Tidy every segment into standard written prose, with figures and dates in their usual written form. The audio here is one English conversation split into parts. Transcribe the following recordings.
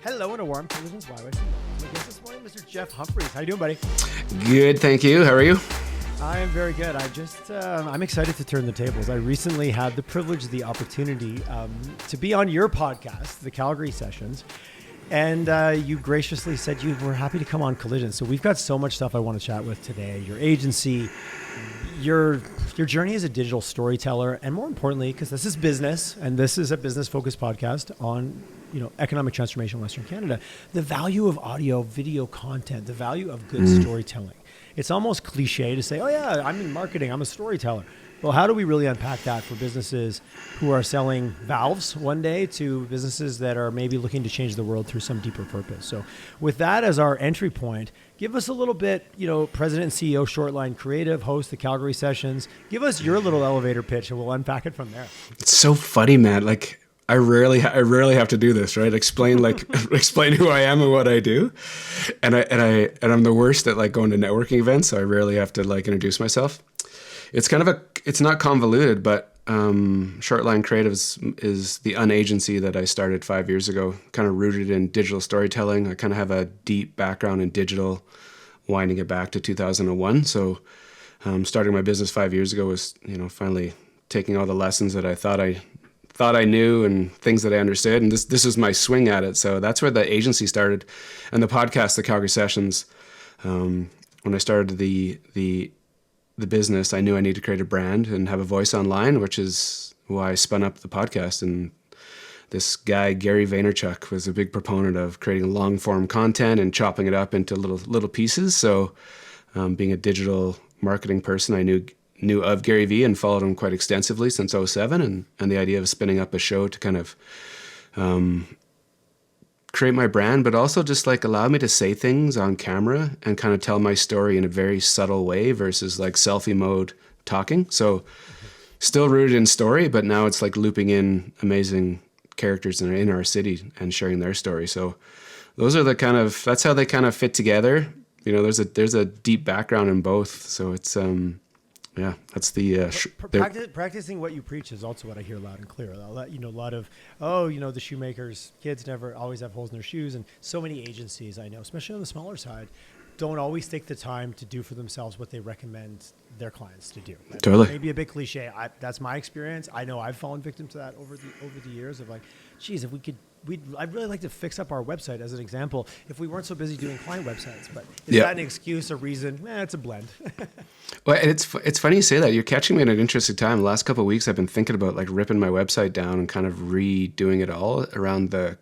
Hello and a warm Collisions YYC. My guest this morning, Mr. Jeff Humphreys. How you doing, buddy? Good, thank you. How are you? I am very good. I'm excited to turn the tables. I recently had the privilege, the opportunity to be on your podcast, the Calgary Sessions, and you graciously said you were happy to come on Collisions. So we've got so much stuff I want to chat with today. Your agency, your journey as a digital storyteller, and more importantly, because this is business, and this is a business-focused podcast on economic transformation in Western Canada, the value of audio, video content, the value of good storytelling. It's almost cliche to say, oh yeah, I'm in marketing, I'm a storyteller. Well, how do we really unpack that for businesses who are selling valves one day to businesses that are maybe looking to change the world through some deeper purpose? So with that as our entry point, give us a little bit, President and CEO, Shortline Creative, host the Calgary Sessions. Give us your little elevator pitch and we'll unpack it from there. It's so funny, man. Like, I rarely have to do this, right? Explain who I am and what I do, and I'm the worst at going to networking events, so I rarely have to introduce myself. It's it's not convoluted, but Shortline Creative is the unagency that I started 5 years ago, kind of rooted in digital storytelling. I kind of have a deep background in digital, winding it back to 2001. So starting my business 5 years ago was finally taking all the lessons that I thought I knew and things that I understood. And this is my swing at it. So that's where the agency started. And the podcast, the Calgary Sessions, when I started the business, I knew I needed to create a brand and have a voice online, which is why I spun up the podcast. And this guy, Gary Vaynerchuk, was a big proponent of creating long form content and chopping it up into little pieces. So being a digital marketing person, I knew of Gary Vee and followed him quite extensively since '07, and the idea of spinning up a show to kind of create my brand, but also just allow me to say things on camera and kind of tell my story in a very subtle way versus selfie mode talking. So still rooted in story, but now it's looping in amazing characters in our city and sharing their story. So those are that's how they kind of fit together. There's a deep background in both. So it's, yeah, that's the practicing what you preach is also what I hear loud and clear. A lot of the shoemakers, kids never always have holes in their shoes, and so many agencies I know, especially on the smaller side, don't always take the time to do for themselves what they recommend their clients to do. Totally. Maybe a bit cliche. That's my experience. I know I've fallen victim to that over the years of geez, if we could. I'd really like to fix up our website as an example if we weren't so busy doing client websites. But is that an excuse, a reason? It's a blend. Well, and it's funny you say that. You're catching me at an interesting time. The last couple of weeks, I've been thinking about ripping my website down and kind of redoing it all around the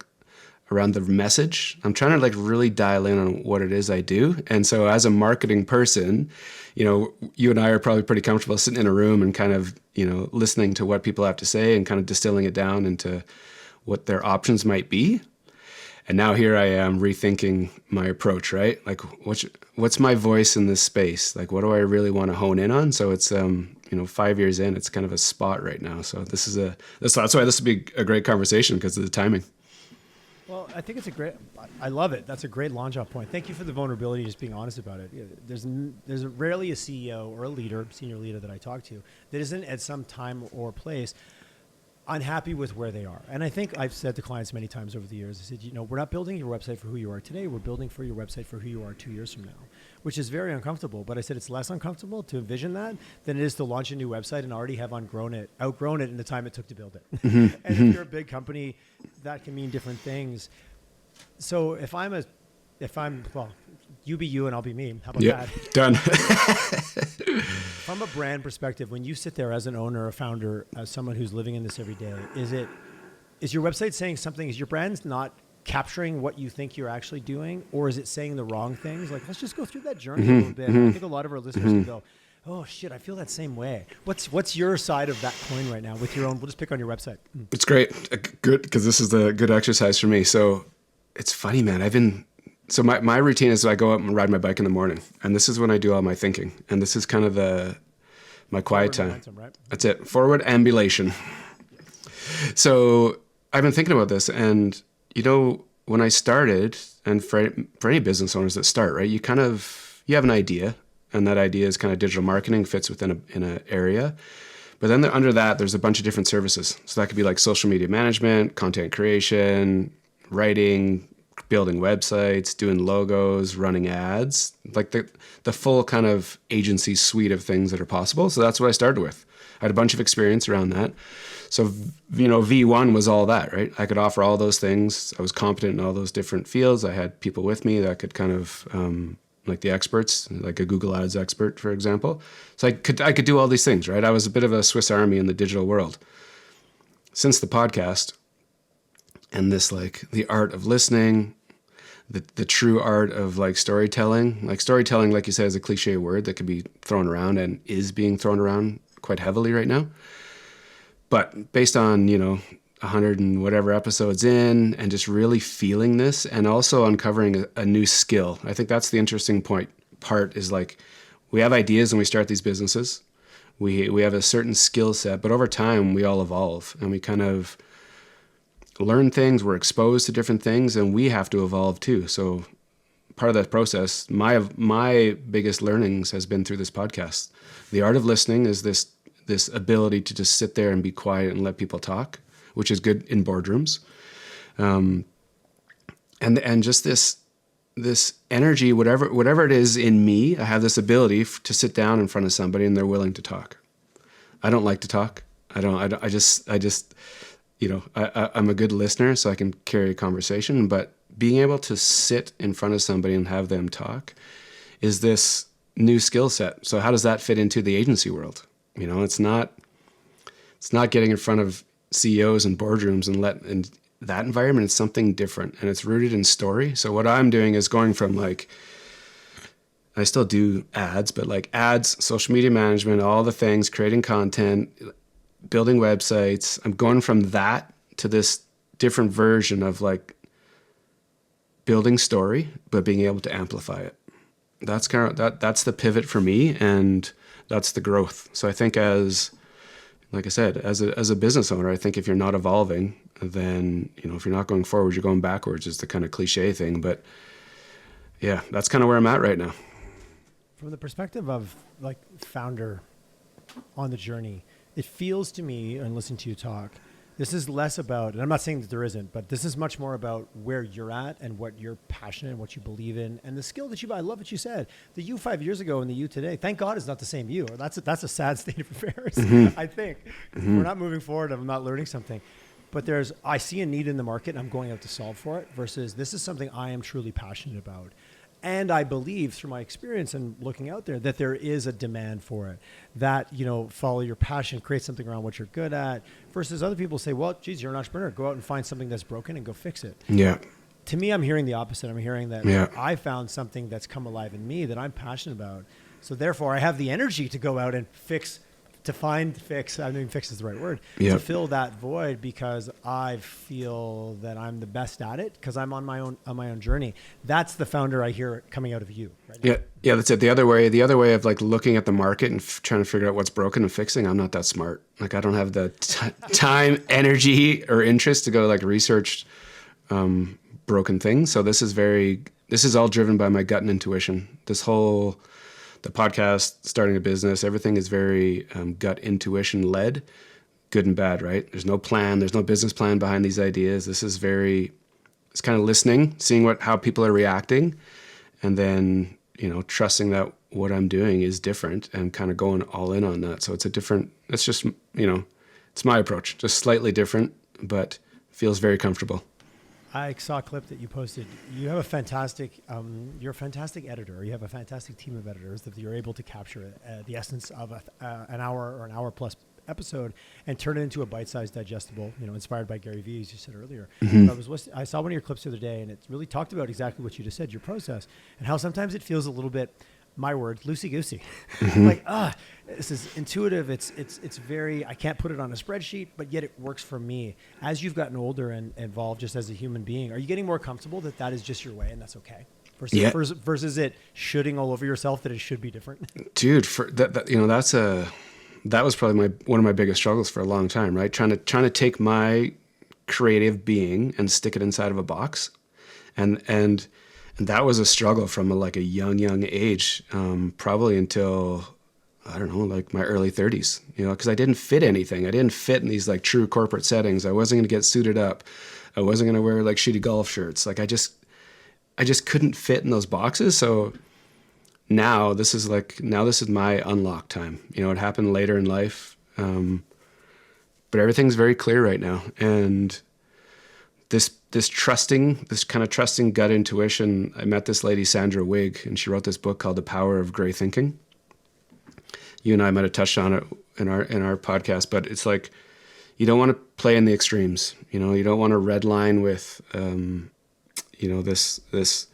message. I'm trying to really dial in on what it is I do. And so as a marketing person, you and I are probably pretty comfortable sitting in a room and kind of, listening to what people have to say and kind of distilling it down into what their options might be. And now here I am rethinking my approach, right? What's my voice in this space? What do I really want to hone in on? So it's, 5 years in, it's kind of a spot right now. So that's why this would be a great conversation because of the timing. Well, I think I love it. That's a great launch off point. Thank you for the vulnerability, just being honest about it. There's rarely a CEO or a senior leader that I talk to that isn't at some time or place unhappy with where they are. And I think I've said to clients many times over the years, I said, we're not building your website for who you are today. We're building for your website for who you are 2 years from now, which is very uncomfortable. But I said it's less uncomfortable to envision that than it is to launch a new website and already have outgrown it in the time it took to build it. And if you're a big company, that can mean different things. So you be you and I'll be me. How about that? Done. From a brand perspective, when you sit there as an owner, a founder, as someone who's living in this every day, is your website saying something? Is your brand not capturing what you think you're actually doing, or is it saying the wrong things? Let's just go through that journey a little bit. I think a lot of our listeners can go, oh shit, I feel that same way. What's your side of that coin right now with your own? We'll just pick on your website. It's great. Good, because this is a good exercise for me. So it's funny, man. So my routine is I go up and ride my bike in the morning, and this is when I do all my thinking, and this is kind of my quiet time. Momentum, right? That's it. Forward ambulation. So I've been thinking about this, and when I started, and for any business owners that start, right, you have an idea, and that idea is kind of digital marketing, fits within an area. But then under that, there's a bunch of different services. So that could be social media management, content creation, writing, building websites, doing logos, running ads, like the full kind of agency suite of things that are possible. So that's what I started with. I had a bunch of experience around that. So, V1 was all that, right? I could offer all those things. I was competent in all those different fields. I had people with me that could kind of, like the experts, like a Google Ads expert, for example. So I could do all these things, right? I was a bit of a Swiss Army in the digital world. Since the podcast and this, like the art of listening, the true art of like storytelling, like you said, is a cliche word that could be thrown around and is being thrown around quite heavily right now. But based on, 100 and whatever episodes in, and just really feeling this, and also uncovering a new skill. I think that's the interesting part is like, we have ideas and we start these businesses. We have a certain skill set, but over time we all evolve and we kind of learn things. We're exposed to different things, and we have to evolve too. So part of that process, my biggest learnings has been through this podcast. The art of listening is this ability to just sit there and be quiet and let people talk, which is good in boardrooms. And just this energy, whatever it is in me, I have this ability to sit down in front of somebody and they're willing to talk. I don't like to talk. I just I'm a good listener, so I can carry a conversation, but being able to sit in front of somebody and have them talk is this new skill set. So how does that fit into the agency world? It's not getting in front of CEOs and boardrooms and that environment. It's something different, and it's rooted in story. So what I'm doing is going from like, I still do ads, but like ads, social media management, all the things, creating content, building websites. I'm going from that to this different version of like building story, but being able to amplify it. That's that's the pivot for me, and that's the growth. So I think like I said, as a business owner, I think if you're not evolving, then, if you're not going forward, you're going backwards, is the kind of cliche thing. But yeah, that's kind of where I'm at right now. From the perspective of like founder on the journey, it feels to me, and listening to you talk, this is less about, and I'm not saying that there isn't, but this is much more about where you're at and what you're passionate and what you believe in and the skill that I love what you said. The you 5 years ago and the you today, thank God, is not the same you. That's a sad state of affairs, I think. We're not moving forward. I'm not learning something. But I see a need in the market and I'm going out to solve for it, versus this is something I am truly passionate about. And I believe through my experience and looking out there that there is a demand for it, that, follow your passion, create something around what you're good at, versus other people say, well, geez, you're an entrepreneur. Go out and find something that's broken and go fix it. Yeah. To me, I'm hearing the opposite. I'm hearing that I found something that's come alive in me that I'm passionate about. So therefore I have the energy to go out and fix, I don't even fix is the right word, to fill that void, because I feel that I'm the best at it because I'm on my own journey. That's the founder I hear coming out of you. Right now. Yeah, that's it. The other way of like looking at the market and trying to figure out what's broken and fixing, I'm not that smart. Like I don't have the time, energy, or interest to go like research broken things. So this is all driven by my gut and intuition. The podcast, starting a business, everything is very gut intuition led, good and bad, right? There's no plan. There's no business plan behind these ideas. It's kind of listening, seeing how people are reacting, and then, trusting that what I'm doing is different and kind of going all in on that. So it's my approach, just slightly different, but feels very comfortable. I saw a clip that you posted. You have a fantastic, you're a fantastic editor. You have a fantastic team of editors that you're able to capture the essence of an hour or an hour plus episode and turn it into a bite-sized digestible, inspired by Gary Vee, as you said earlier. I saw one of your clips the other day, and it really talked about exactly what you just said, your process, and how sometimes it feels a little bit, my word, loosey-goosey. Like, this is intuitive. It's very, I can't put it on a spreadsheet, but yet it works for me. As you've gotten older and evolved just as a human being, are you getting more comfortable that is just your way and that's okay? Versus it shooting all over yourself that it should be different? Dude, that was probably one of my biggest struggles for a long time, right? Trying to take my creative being and stick it inside of a box. And that was a struggle from a young age, probably until, I don't know, like my early 30s, because I didn't fit anything. I didn't fit in these like true corporate settings. I wasn't going to get suited up. I wasn't going to wear like shitty golf shirts. Like I just couldn't fit in those boxes. So now this is my unlock time. It happened later in life. But everything's very clear right now. And this kind of trusting gut intuition. I met this lady, Sandra Wig, and she wrote this book called The Power of Gray Thinking. You and I might have touched on it in our podcast, but it's like, you don't want to play in the extremes. You don't want to redline with, this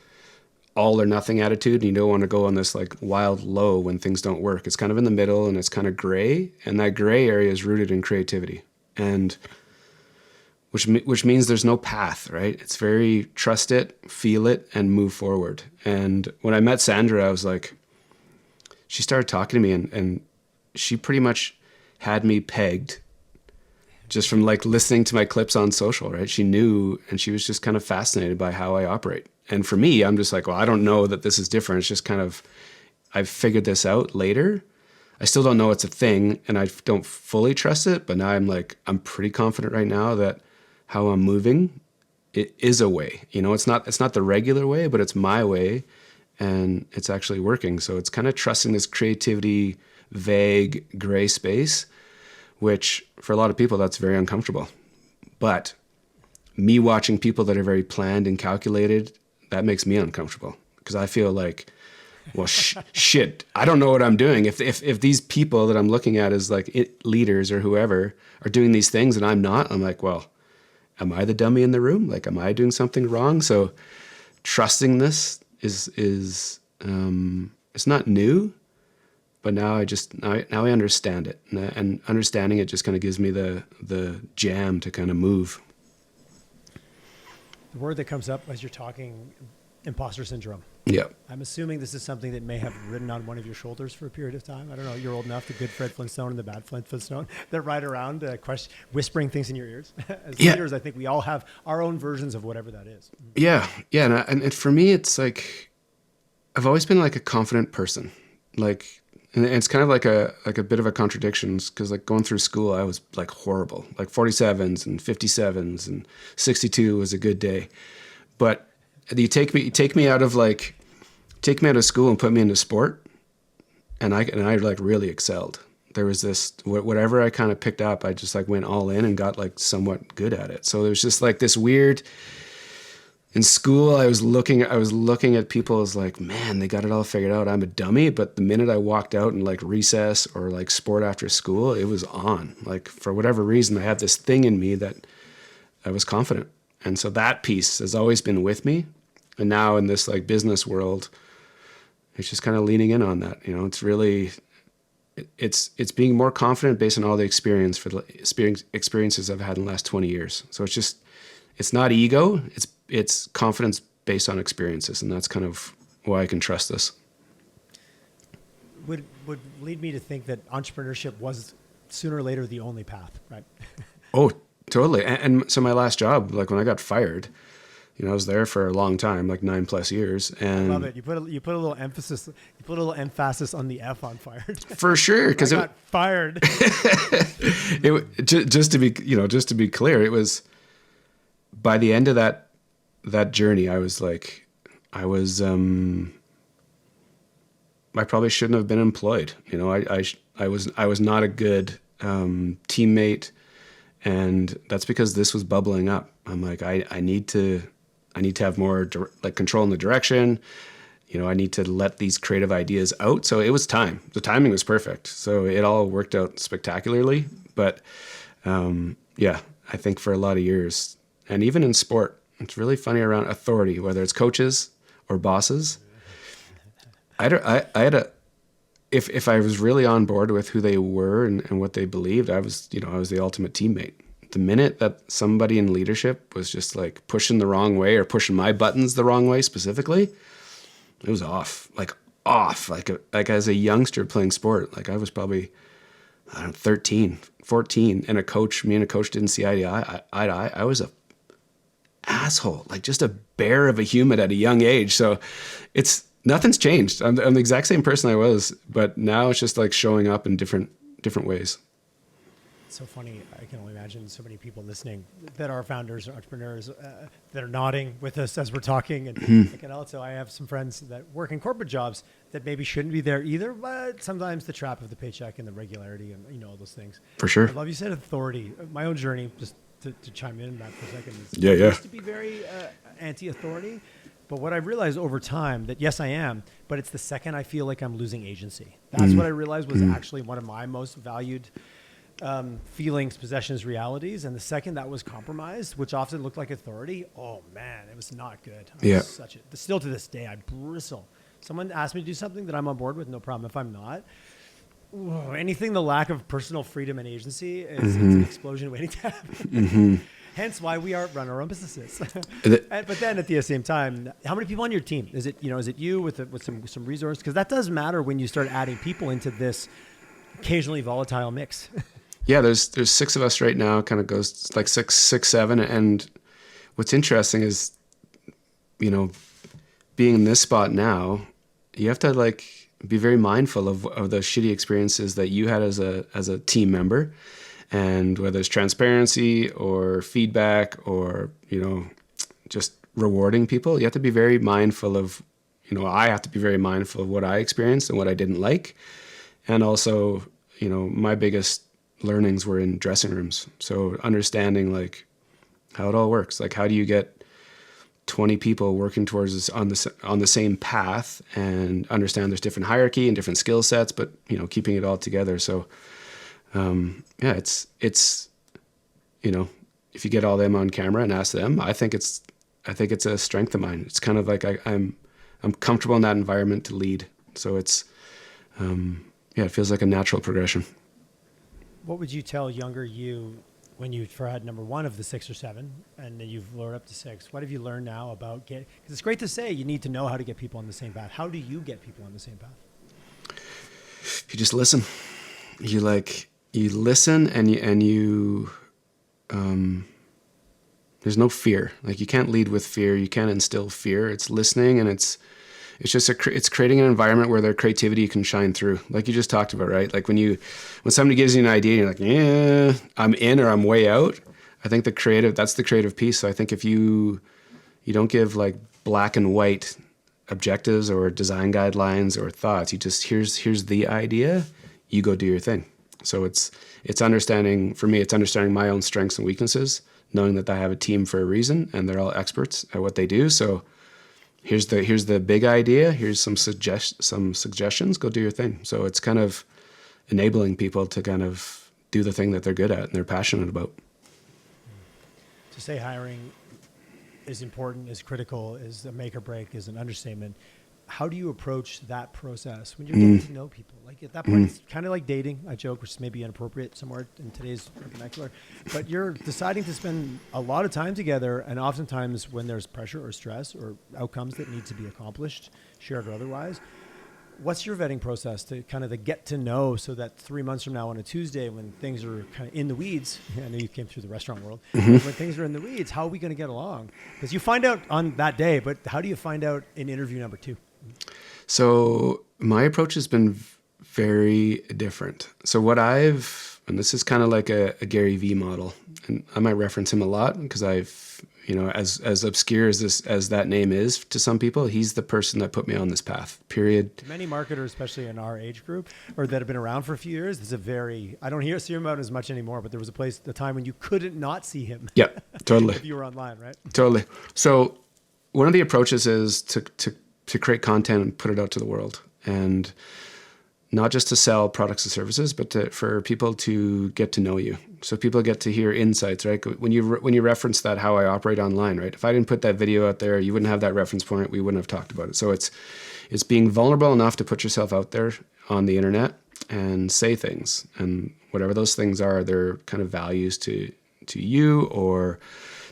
all or nothing attitude. And you don't want to go on this like wild low when things don't work. It's kind of in the middle and it's kind of gray. And that gray area is rooted in creativity, and which means there's no path, right? It's very trust it, feel it, and move forward. And when I met Sandra, I was like, she started talking to me, and she pretty much had me pegged just from like listening to my clips on social, right? She knew, and she was just kind of fascinated by how I operate. And for me, I'm just like, well, I don't know that this is different. It's just kind of, I've figured this out later. I still don't know it's a thing, and I don't fully trust it, but now I'm pretty confident right now that how I'm moving, it is a way. It's not the regular way, but it's my way, and it's actually working. So it's kind of trusting this creativity, vague gray space, which for a lot of people, that's very uncomfortable. But me watching people that are very planned and calculated, that makes me uncomfortable, because I feel like, well, shit, I don't know what I'm doing. If these people that I'm looking at as like leaders or whoever are doing these things and I'm not, I'm like, well, am I the dummy in the room? Like, am I doing something wrong? So trusting this is it's not new, but now I understand it, and understanding it just kind of gives me the jam to kind of move. The word that comes up as you're talking, imposter syndrome. Yeah. I'm assuming this is something that may have ridden on one of your shoulders for a period of time. I don't know. You're old enough, the good Fred Flintstone and the bad Fred Flintstone, that ride around whispering things in your ears. As leaders, I think we all have our own versions of whatever that is. Yeah. Yeah. And for me, it's like, I've always been like a confident person. Like, and it's kind of like a bit of a contradiction, because like going through school, I was like horrible, like 47s and 57s, and 62 was a good day. But you take me out of school and put me into sport, and I like really excelled. There was this, whatever I kind of picked up, I just like went all in and got like somewhat good at it. So there was just like this weird, in school, I was looking at people as like, man, they got it all figured out. I'm a dummy. But the minute I walked out in like recess or like sport after school, it was on. Like, for whatever reason, I had this thing in me that I was confident. And so that piece has always been with me. And now in this like business world, it's just kind of leaning in on that. It's really, it's being more confident based on all the experiences I've had in the last 20 years. So it's not ego. It's confidence based on experiences, and that's kind of why I can trust this. Would lead me to think that entrepreneurship was sooner or later the only path, right? Oh, totally. And so my last job, like when I got fired, I was there for a long time, like 9+ years. And I love it. You put a little emphasis. You put a little emphasis on the F on fired. For sure, because I got fired. Just to be clear, it was by the end of that journey, I probably shouldn't have been employed. I was not a good teammate, and that's because this was bubbling up. I'm like, I need to have more control in the direction. I need to let these creative ideas out. So it was time. The timing was perfect. So it all worked out spectacularly. But I think for a lot of years, and even in sport, it's really funny around authority, whether it's coaches or bosses. If I was really on board with who they were and what they believed, I was the ultimate teammate. The minute that somebody in leadership was just like pushing the wrong way or pushing my buttons the wrong way specifically, it was off. Like as a youngster playing sport, like I was probably, 13, 14, and me and a coach didn't see eye to eye. I was a asshole, like just a bear of a human at a young age. So nothing's changed. I'm the exact same person I was, but now it's just like showing up in different ways. It's so funny. I can only imagine so many people listening that are founders or entrepreneurs that are nodding with us as we're talking. And I can also, I have some friends that work in corporate jobs that maybe shouldn't be there either, but sometimes the trap of the paycheck and the regularity and, you know, all those things. For sure. I love you said authority. My own journey, just to chime in on that for a second, is Yeah. I used to be very anti-authority. But what I realized over time that, yes, I am, but it's the second I feel like I'm losing agency. That's what I realized was actually one of my most valued feelings, possessions, realities. And the second that was compromised, which often looked like authority, oh man, it was not good. Still to this day, I bristle. Someone asked me to do something that I'm on board with, no problem. If I'm not, anything the lack of personal freedom and agency is it's an explosion waiting to happen. Hence why we run our own businesses. But then at the same time, how many people on your team? Is it you with some resource? Because that does matter when you start adding people into this occasionally volatile mix. Yeah, there's 6 of us right now. Kind of goes like 6, 7. And what's interesting is, you know, being in this spot now, you have to like be very mindful of the shitty experiences that you had as a team member, and whether it's transparency or feedback or, you know, just rewarding people. You have to be very mindful of, you know, I have to be very mindful of what I experienced and what I didn't like, and also, you know, my biggest learnings were in dressing rooms. So understanding like how it all works. Like, how do you get 20 people working towards this on the same path, and understand there's different hierarchy and different skill sets, but, you know, keeping it all together. So, yeah, it's, you know, if you get all them on camera and ask them, I think it's a strength of mine. It's kind of like I'm comfortable in that environment to lead. So it's, yeah, it feels like a natural progression. What would you tell younger you when you had number 1 of the 6 or 7, and then you've lowered up to 6? What have you learned now about because it's great to say you need to know how to get people on the same path. How do you get people on the same path? You just listen. You listen and you there's no fear. Like, you can't lead with fear. You can't instill fear. It's listening, and it's just it's creating an environment where their creativity can shine through. Like you just talked about, right? Like when somebody gives you an idea, you're like, yeah, I'm in or I'm way out. I think that's the creative piece. So I think if you don't give like black and white objectives or design guidelines or thoughts, you just, here's the idea, you go do your thing. So it's understanding, for me, it's understanding my own strengths and weaknesses, knowing that I have a team for a reason and they're all experts at what they do. So here's the big idea. Here's some suggestions. Go do your thing. So it's kind of enabling people to kind of do the thing that they're good at and they're passionate about. To say hiring is important, is critical, is a make or break, is an understatement. How do you approach that process when you're getting to know people? Like, at that point, it's kind of like dating. I joke, which is maybe inappropriate somewhere in today's vernacular, but you're deciding to spend a lot of time together, and oftentimes when there's pressure or stress or outcomes that need to be accomplished, shared or otherwise, what's your vetting process to kind of the get to know, so that 3 months from now on a Tuesday when things are kind of in the weeds, I know you came through the restaurant world, when things are in the weeds, how are we going to get along? Because you find out on that day, but how do you find out in interview number 2? So my approach has been very different. So and this is kind of like a Gary V model, and I might reference him a lot because I've, you know, as obscure as that name is to some people, he's the person that put me on this path, period. Many marketers, especially in our age group, or that have been around for a few years, I don't see him out as much anymore, but there was a time when you couldn't not see him. Yeah, totally. If you were online, right? Totally. So one of the approaches is to create content and put it out to the world, and not just to sell products and services, but for people to get to know you. So people get to hear insights, right? When you reference that, how I operate online, right? If I didn't put that video out there, you wouldn't have that reference point. We wouldn't have talked about it. So it's being vulnerable enough to put yourself out there on the internet and say things, and whatever those things are, they're kind of values to you or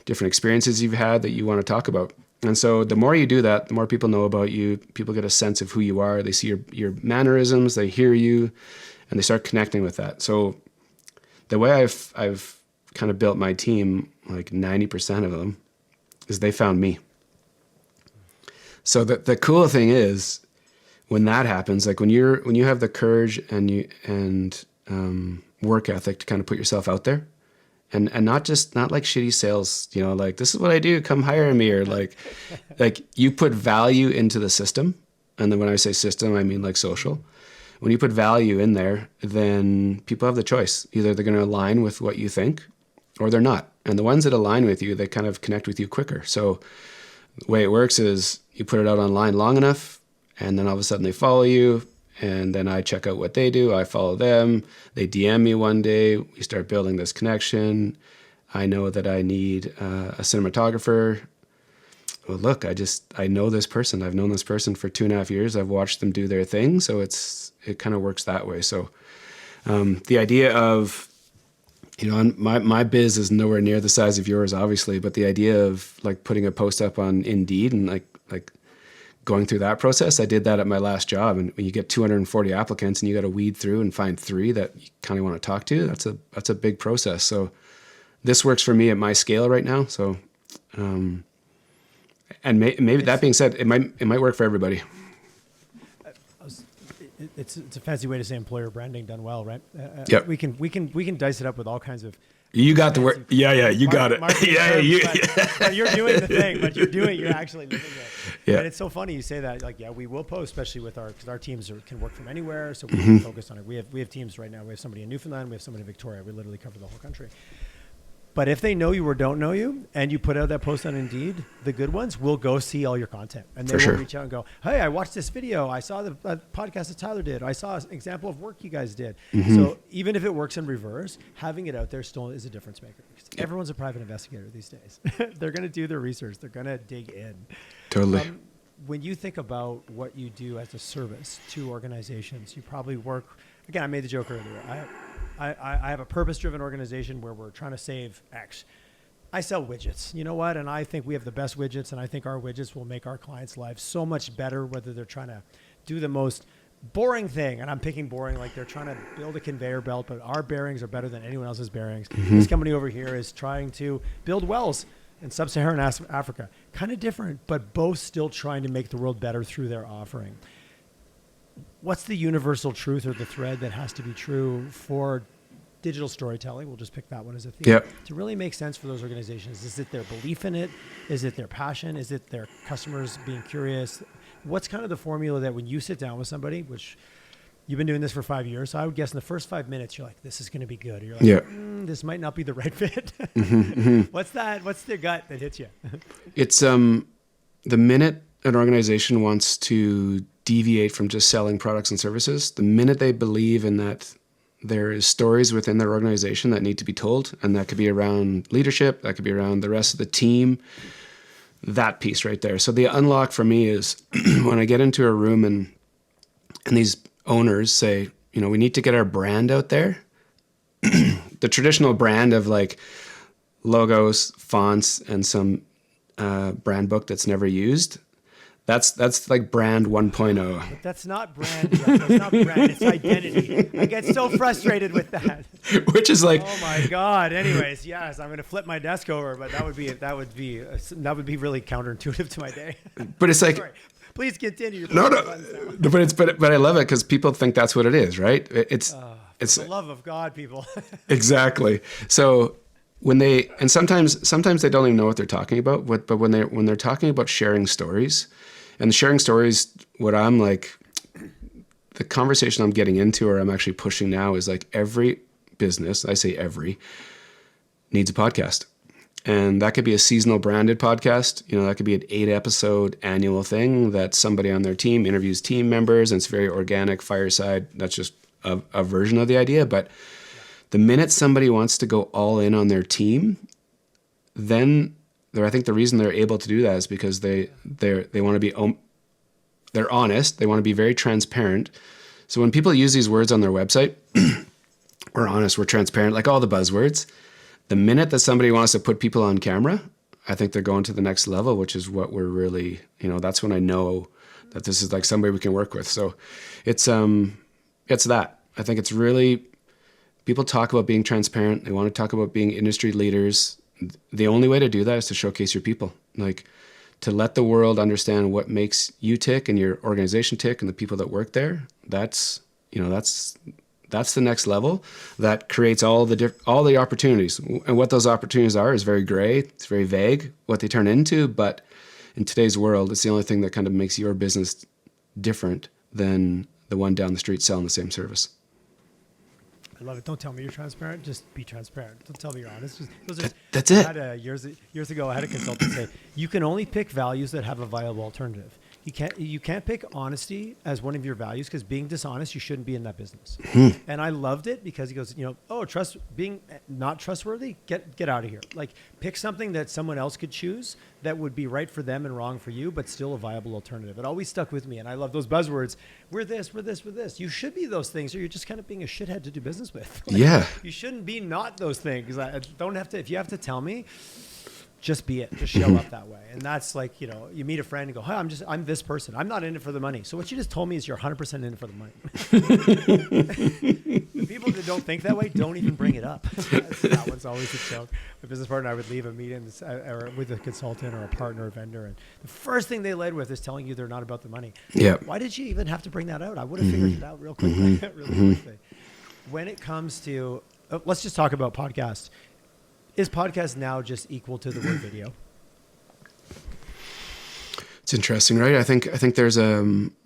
different experiences you've had that you want to talk about. And so the more you do that, the more people know about you. People get a sense of who you are. They see your mannerisms, they hear you, and they start connecting with that. So the way I've kind of built my team, like 90% of them, is they found me. So the cool thing is, when that happens, like when you have the courage and work ethic to kind of put yourself out there. And not like shitty sales, like, this is what I do, come hire me, or like you put value into the system. And then when I say system, I mean like social. When you put value in there, then people have the choice. Either they're going to align with what you think or they're not. And the ones that align with you, they kind of connect with you quicker. So the way it works is you put it out online long enough, and then all of a sudden they follow you. And then I check out what they do. I follow them. They DM me one day. We start building this connection. I know that I need a cinematographer. Well, look, I know this person. I've known this person for 2.5 years. I've watched them do their thing. So it kind of works that way. So the idea of, my biz is nowhere near the size of yours, obviously, but the idea of like putting a post up on Indeed and like going through that process, I did that at my last job. And when you get 240 applicants and you got to weed through and find 3 that you kind of want to talk to, that's a big process. So this works for me at my scale right now. So, and maybe that being said, it might work for everybody. It's a fancy way to say employer branding done well, right? Yep. We can dice it up with all kinds of. You got the word. Yeah, you got it. But you're doing the thing, but you're actually living it. Yeah. And it's so funny you say that. Like, yeah, we will post, especially with because our teams can work from anywhere, so we can focus on it. We have teams right now. We have somebody in Newfoundland. We have somebody in Victoria. We literally cover the whole country. But if they know you or don't know you, and you put out that post on Indeed, the good ones will go see all your content, and they will reach out and go, "Hey, I watched this video. I saw the podcast that Tyler did. I saw an example of work you guys did." So even if it works in reverse, having it out there still is a difference maker. Everyone's a private investigator these days. They're going to do their research. They're going to dig in. Totally. When you think about what you do as a service to organizations, you probably work. Again, I made the joke earlier. I have a purpose-driven organization where we're trying to save X. I sell widgets, you know what? And I think we have the best widgets, and I think our widgets will make our clients' lives so much better, whether they're trying to do the most boring thing, and I'm picking boring, like they're trying to build a conveyor belt, but our bearings are better than anyone else's bearings. This company over here is trying to build wells in sub-Saharan Africa. Kind of different, but both still trying to make the world better through their offering. What's the universal truth or the thread that has to be true for digital storytelling? We'll just pick that one as a theme. Yep. To really make sense for those organizations. Is it their belief in it? Is it their passion? Is it their customers being curious? What's kind of the formula that when you sit down with somebody, which you've been doing this for 5 years, so I would guess in the first 5 minutes, you're like, this is going to be good. Or you're like, this might not be the right fit. What's that? What's the gut that hits you? It's the minute an organization wants to deviate from just selling products and services, the minute they believe in that there is stories within their organization that need to be told, and that could be around leadership, that could be around the rest of the team, that piece right there. So the unlock for me is when I get into a room and these owners say, we need to get our brand out there. The traditional brand of like logos, fonts, and some brand book that's never used. That's like brand 1.0. But that's not brand. That's not brand. It's identity. I get so frustrated with that. Which is like, oh my God. Anyways, yes, I'm going to flip my desk over, but that would be really counterintuitive to my day. But it's like, sorry. Please continue. No. But I love it because people think that's what it is, right? It's the love of God, people. Exactly. So sometimes they don't even know what they're talking about. But when they're talking about sharing stories. And sharing stories, what I'm like, the conversation I'm getting into or I'm actually pushing now is like every business, I say every, needs a podcast. And that could be a seasonal branded podcast. That could be an 8-episode annual thing that somebody on their team interviews team members, and it's very organic, fireside. That's just a version of the idea. But the minute somebody wants to go all in on their team, then I think the reason they're able to do that is because they want to be they're honest. They want to be very transparent. So when people use these words on their website, we're honest, we're transparent, like all the buzzwords. The minute that somebody wants to put people on camera, I think they're going to the next level, which is what we're really, that's when I know that this is like somebody we can work with. So it's that. I think it's really, people talk about being transparent. They want to talk about being industry leaders. The only way to do that is to showcase your people, like to let the world understand what makes you tick and your organization tick and the people that work there. That's that's the next level that creates all the opportunities. And what those opportunities are is very gray. It's very vague what they turn into. But in today's world, it's the only thing that kind of makes your business different than the one down the street selling the same service. I love it. Don't tell me you're transparent. Just be transparent. Don't tell me you're honest. That's it. Years ago, I had a consultant say, you can only pick values that have a viable alternative. You can't pick honesty as one of your values, because being dishonest, you shouldn't be in that business. And I loved it because he goes, being not trustworthy, get out of here. Like, pick something that someone else could choose that would be right for them and wrong for you, but still a viable alternative. It always stuck with me. And I love those buzzwords. We're this, we're this, we're this. You should be those things, or you're just kind of being a shithead to do business with. You shouldn't be not those things. I don't have to, if you have to tell me, just be it. Just show up that way. And that's like, you meet a friend and go, hi, I'm this person. I'm not in it for the money. So what you just told me is you're 100% in it for the money. The people that don't think that way don't even bring it up. That one's always a joke. My business partner and I would leave a meeting with a consultant or a partner or vendor, and the first thing they led with is telling you they're not about the money. Yeah. Why did you even have to bring that out? I would have figured it out real quickly. Quickly. When it comes to, let's just talk about podcasts. Is podcast now just equal to the word video? It's interesting, right? I think there's I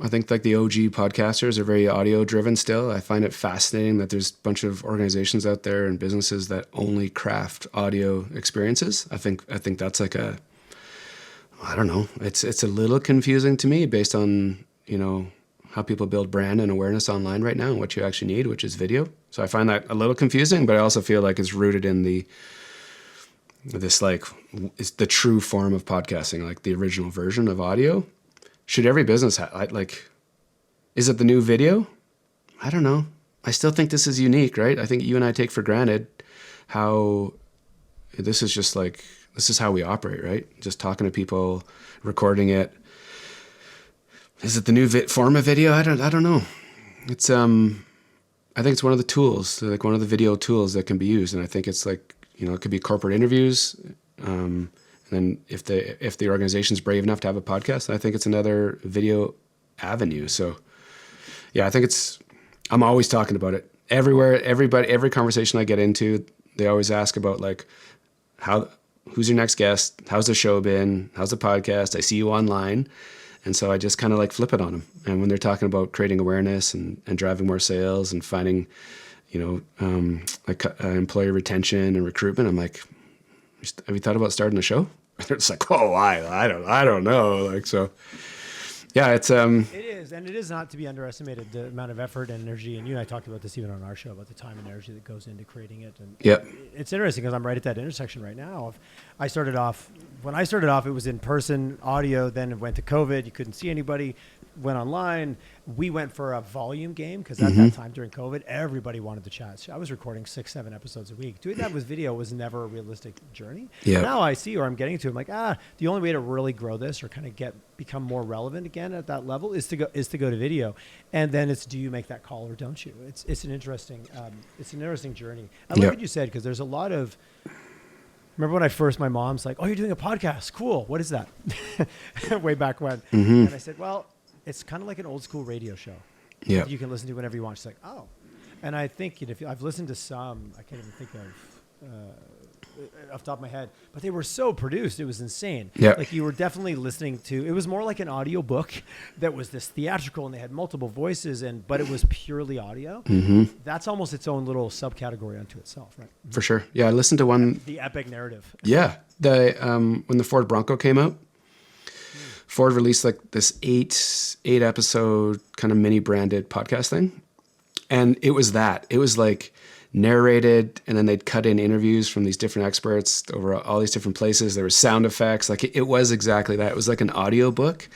think like the OG podcasters are very audio driven still. I find it fascinating that there's a bunch of organizations out there and businesses that only craft audio experiences. I think that's like I don't know. It's a little confusing to me based on, how people build brand and awareness online right now and what you actually need, which is video. So I find that a little confusing, but I also feel like it's rooted in it's the true form of podcasting, like the original version of audio. Should every business is it the new video? I don't know. I still think this is unique, right? I think you and I take for granted how this is how we operate, right? Just talking to people, recording it. Is it the new form of video? I don't know. It's I think it's one of the tools, like one of the video tools that can be used, and I think it's like, it could be corporate interviews, and then if the organization's brave enough to have a podcast, I think it's another video avenue. So, yeah, I think I'm always talking about it everywhere. Every conversation I get into, they always ask about like who's your next guest? How's the show been? How's the podcast? I see you online. And so I just kind of like flip it on them. And when they're talking about creating awareness and driving more sales and finding, employee retention and recruitment, I'm like, have you thought about starting a show? It's like, I don't know. Like, so yeah, it's, it is. And it is not to be underestimated, the amount of effort and energy. And you and I talked about this even on our show, about the time and energy that goes into creating it. And it's interesting because I'm right at that intersection right now. When I started off, it was in person audio, then it went to COVID. You couldn't see anybody, went online. We went for a volume game because at that time during COVID, everybody wanted to chat. So I was recording 6-7 episodes a week. Doing that with video was never a realistic journey. Now I see where I'm getting to. I'm like, the only way to really grow this or kind of become more relevant again at that level is to go to video. And then it's, do you make that call or don't you? It's an interesting journey. I love what you said, because there's a lot of, remember when my mom's like, oh, you're doing a podcast. Cool. What is that? Way back when. And I said, well, it's kind of like an old school radio show. Yeah. You can listen to whenever you want. She's like, oh. And I think, I've listened to some, I can't even think of off the top of my head, but they were so produced. It was insane. Yeah. Like you were definitely listening to, it was more like an audio book that was this theatrical, and they had multiple voices, but it was purely audio. That's almost its own little subcategory unto itself, right? For sure. Yeah. I listened to one. The epic narrative. Yeah. When the Ford Bronco came out, Ford released like this 8 episode kind of mini branded podcast thing. And it was like narrated, and then they'd cut in interviews from these different experts over all these different places. There were sound effects. Like it was exactly that. It was like an audio book.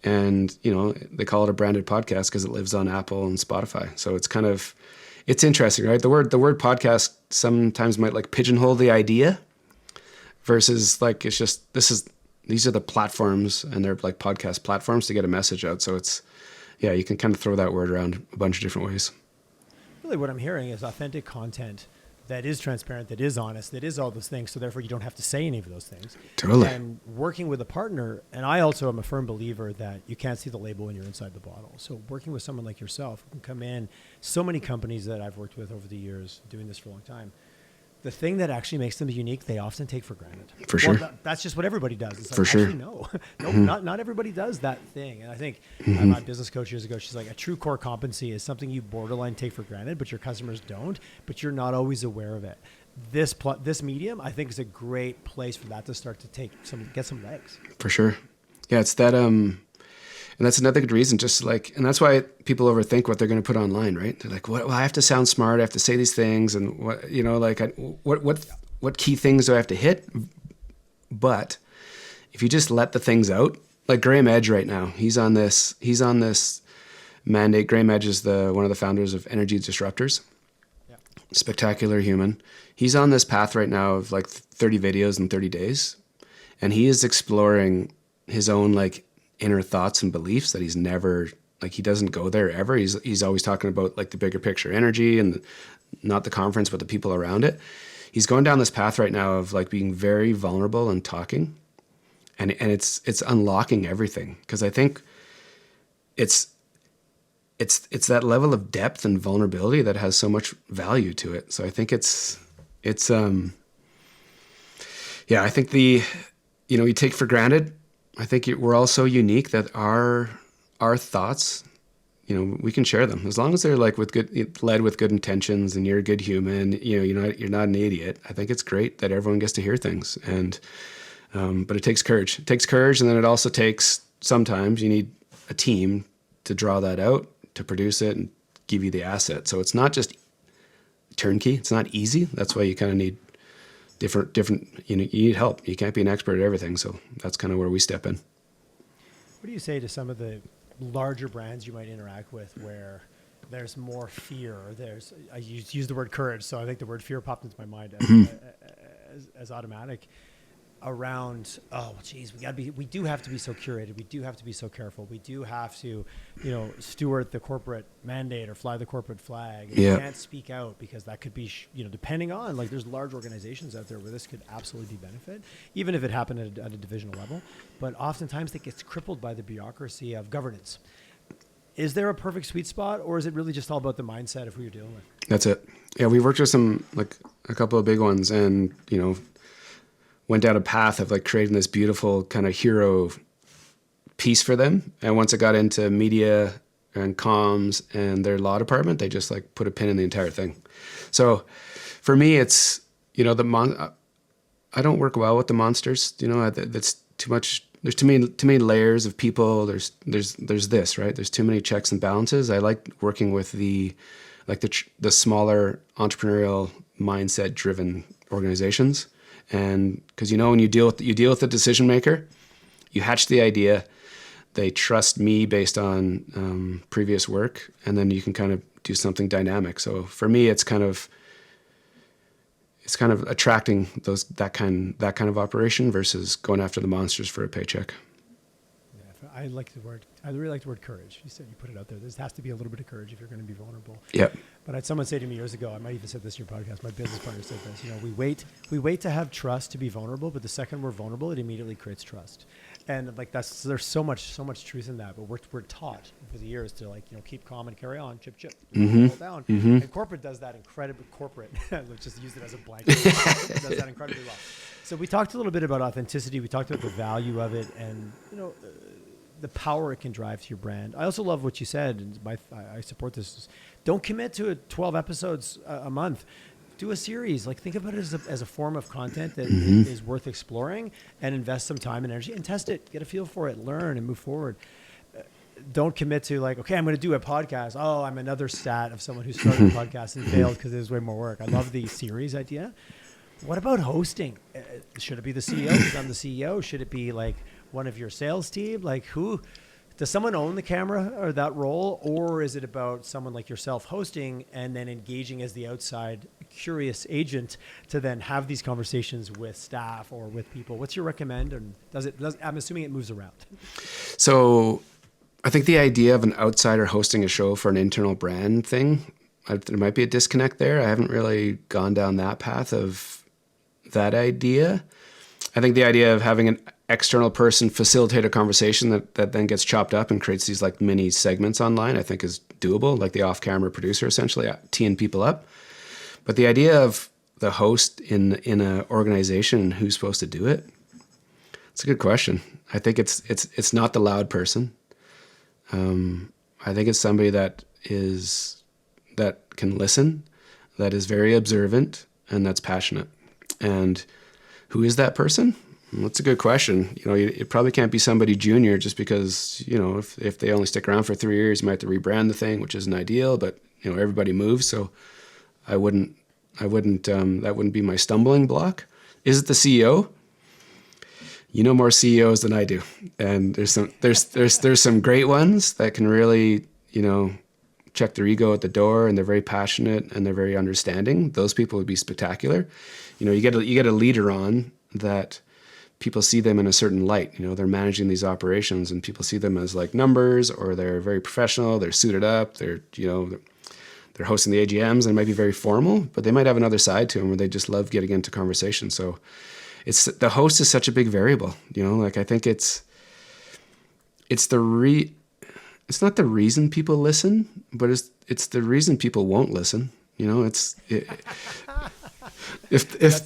And, they call it a branded podcast because it lives on Apple and Spotify. So it's interesting, right? The word podcast sometimes might like pigeonhole the idea versus like, it's just, these are the platforms, and they're like podcast platforms to get a message out. So you can kind of throw that word around a bunch of different ways. Really what I'm hearing is authentic content that is transparent, that is honest, that is all those things. So therefore you don't have to say any of those things. Totally. And working with a partner, and I also am a firm believer that you can't see the label when you're inside the bottle. So working with someone like yourself who can come in, so many companies that I've worked with over the years doing this for a long time, the thing that actually makes them unique, they often take for granted. For sure. That's just what everybody does. It's like, for sure. Actually, no, not everybody does that thing. And I think my business coach years ago, she's like, a true core competency is something you borderline take for granted, but your customers don't, but you're not always aware of it. This medium, I think, is a great place for that to start to get some legs. For sure. Yeah, it's that, and that's another good reason, just like, and that's why people overthink what they're going to put online, right? They're like, well, I have to sound smart. I have to say these things. And what, like, what key things do I have to hit? But if you just let the things out, like Graham Edge right now, he's on this mandate. Graham Edge is one of the founders of Energy Disruptors. Yeah. Spectacular human. He's on this path right now of like 30 videos in 30 days. And he is exploring his own like inner thoughts and beliefs that he's never, like, he doesn't go there ever. He's always talking about like the bigger picture energy and not the conference, but the people around it. He's going down this path right now of like being very vulnerable and talking, and it's unlocking everything. Cause I think it's that level of depth and vulnerability that has so much value to it. So I think I think you take for granted. I think we're all so unique that our thoughts, we can share them as long as they're like led with good intentions, and you're a good human. You're not an idiot. I think it's great that everyone gets to hear things, and but it takes courage. It takes courage, and then it also takes, sometimes you need a team to draw that out, to produce it, and give you the asset. So it's not just turnkey. It's not easy. That's why you kind of need different, you need help. You can't be an expert at everything. So that's kind of where we step in. What do you say to some of the larger brands you might interact with where there's more fear? I use the word courage, so I think the word fear popped into my mind as automatic around, we do have to be so curated. We do have to be so careful. We do have to, steward the corporate mandate or fly the corporate flag. And you can't speak out because that could be, depending on, like, there's large organizations out there where this could absolutely be benefit, even if it happened at a divisional level. But oftentimes it gets crippled by the bureaucracy of governance. Is there a perfect sweet spot, or is it really just all about the mindset of who you're dealing with? That's it. Yeah, we worked with a couple of big ones, and, went down a path of like creating this beautiful kind of hero piece for them. And once it got into media and comms and their law department, they just like put a pin in the entire thing. So for me, it's, I don't work well with the monsters, that's too much. There's too many layers of people. There's this, right? There's too many checks and balances. I like working with the smaller entrepreneurial mindset driven organizations. And because when you deal with the decision maker, you hatch the idea, they trust me based on previous work, and then you can kind of do something dynamic. So for me, it's kind of attracting that kind of operation versus going after the monsters for a paycheck. Yeah, I really like the word courage. You said, you put it out there. There has to be a little bit of courage if you're going to be vulnerable. Yeah. But I had someone say to me years ago, I might even said this in your podcast, my business partner said this, we wait to have trust to be vulnerable, but the second we're vulnerable, it immediately creates trust. And like there's so much truth in that, but we're taught over the years to keep calm and carry on, chip, roll down. Mm-hmm. And corporate does that incredibly, let's just use it as a blanket. Corporate does that incredibly well. So we talked a little bit about authenticity. We talked about the value of it and, the power it can drive to your brand. I also love what you said, and I support this. Don't commit to 12 episodes a month. Do a series. Think about it as a form of content that is worth exploring, and invest some time and energy and test it. Get a feel for it, learn, and move forward. Don't commit to okay, I'm going to do a podcast. Oh, I'm another stat of someone who started a podcast and failed because there's way more work. I love the series idea. What about hosting? Should it be the CEO? Because I'm the CEO. Should it be one of your sales team? Who does someone own the camera or that role, or is it about someone like yourself hosting and then engaging as the outside curious agent to then have these conversations with staff or with people? What's your recommend? And I'm assuming it moves around. So I think the idea of an outsider hosting a show for an internal brand thing, there might be a disconnect there. I haven't really gone down that path of that idea. I think the idea of having an external person facilitate a conversation that then gets chopped up and creates these like mini segments online, I think is doable, like the off-camera producer essentially teeing people up. But the idea of the host in an organization, who's supposed to do it? It's a good question. I think it's not the loud person. I think it's somebody that can listen, that is very observant, and that's passionate. And who is that person? Well, that's a good question. It probably can't be somebody junior, just because, if they only stick around for 3 years, you might have to rebrand the thing, which isn't ideal, but everybody moves. So that wouldn't be my stumbling block. Is it the CEO? You know more CEOs than I do. And there's some great ones that can really, check their ego at the door, and they're very passionate and they're very understanding. Those people would be spectacular. You get a leader on that people see them in a certain light. They're managing these operations and people see them as like numbers, or they're very professional, they're suited up, they're hosting the AGMs, and it might be very formal, but they might have another side to them where they just love getting into conversation. So the host is such a big variable, I think it's not the reason people listen, but it's the reason people won't listen. That's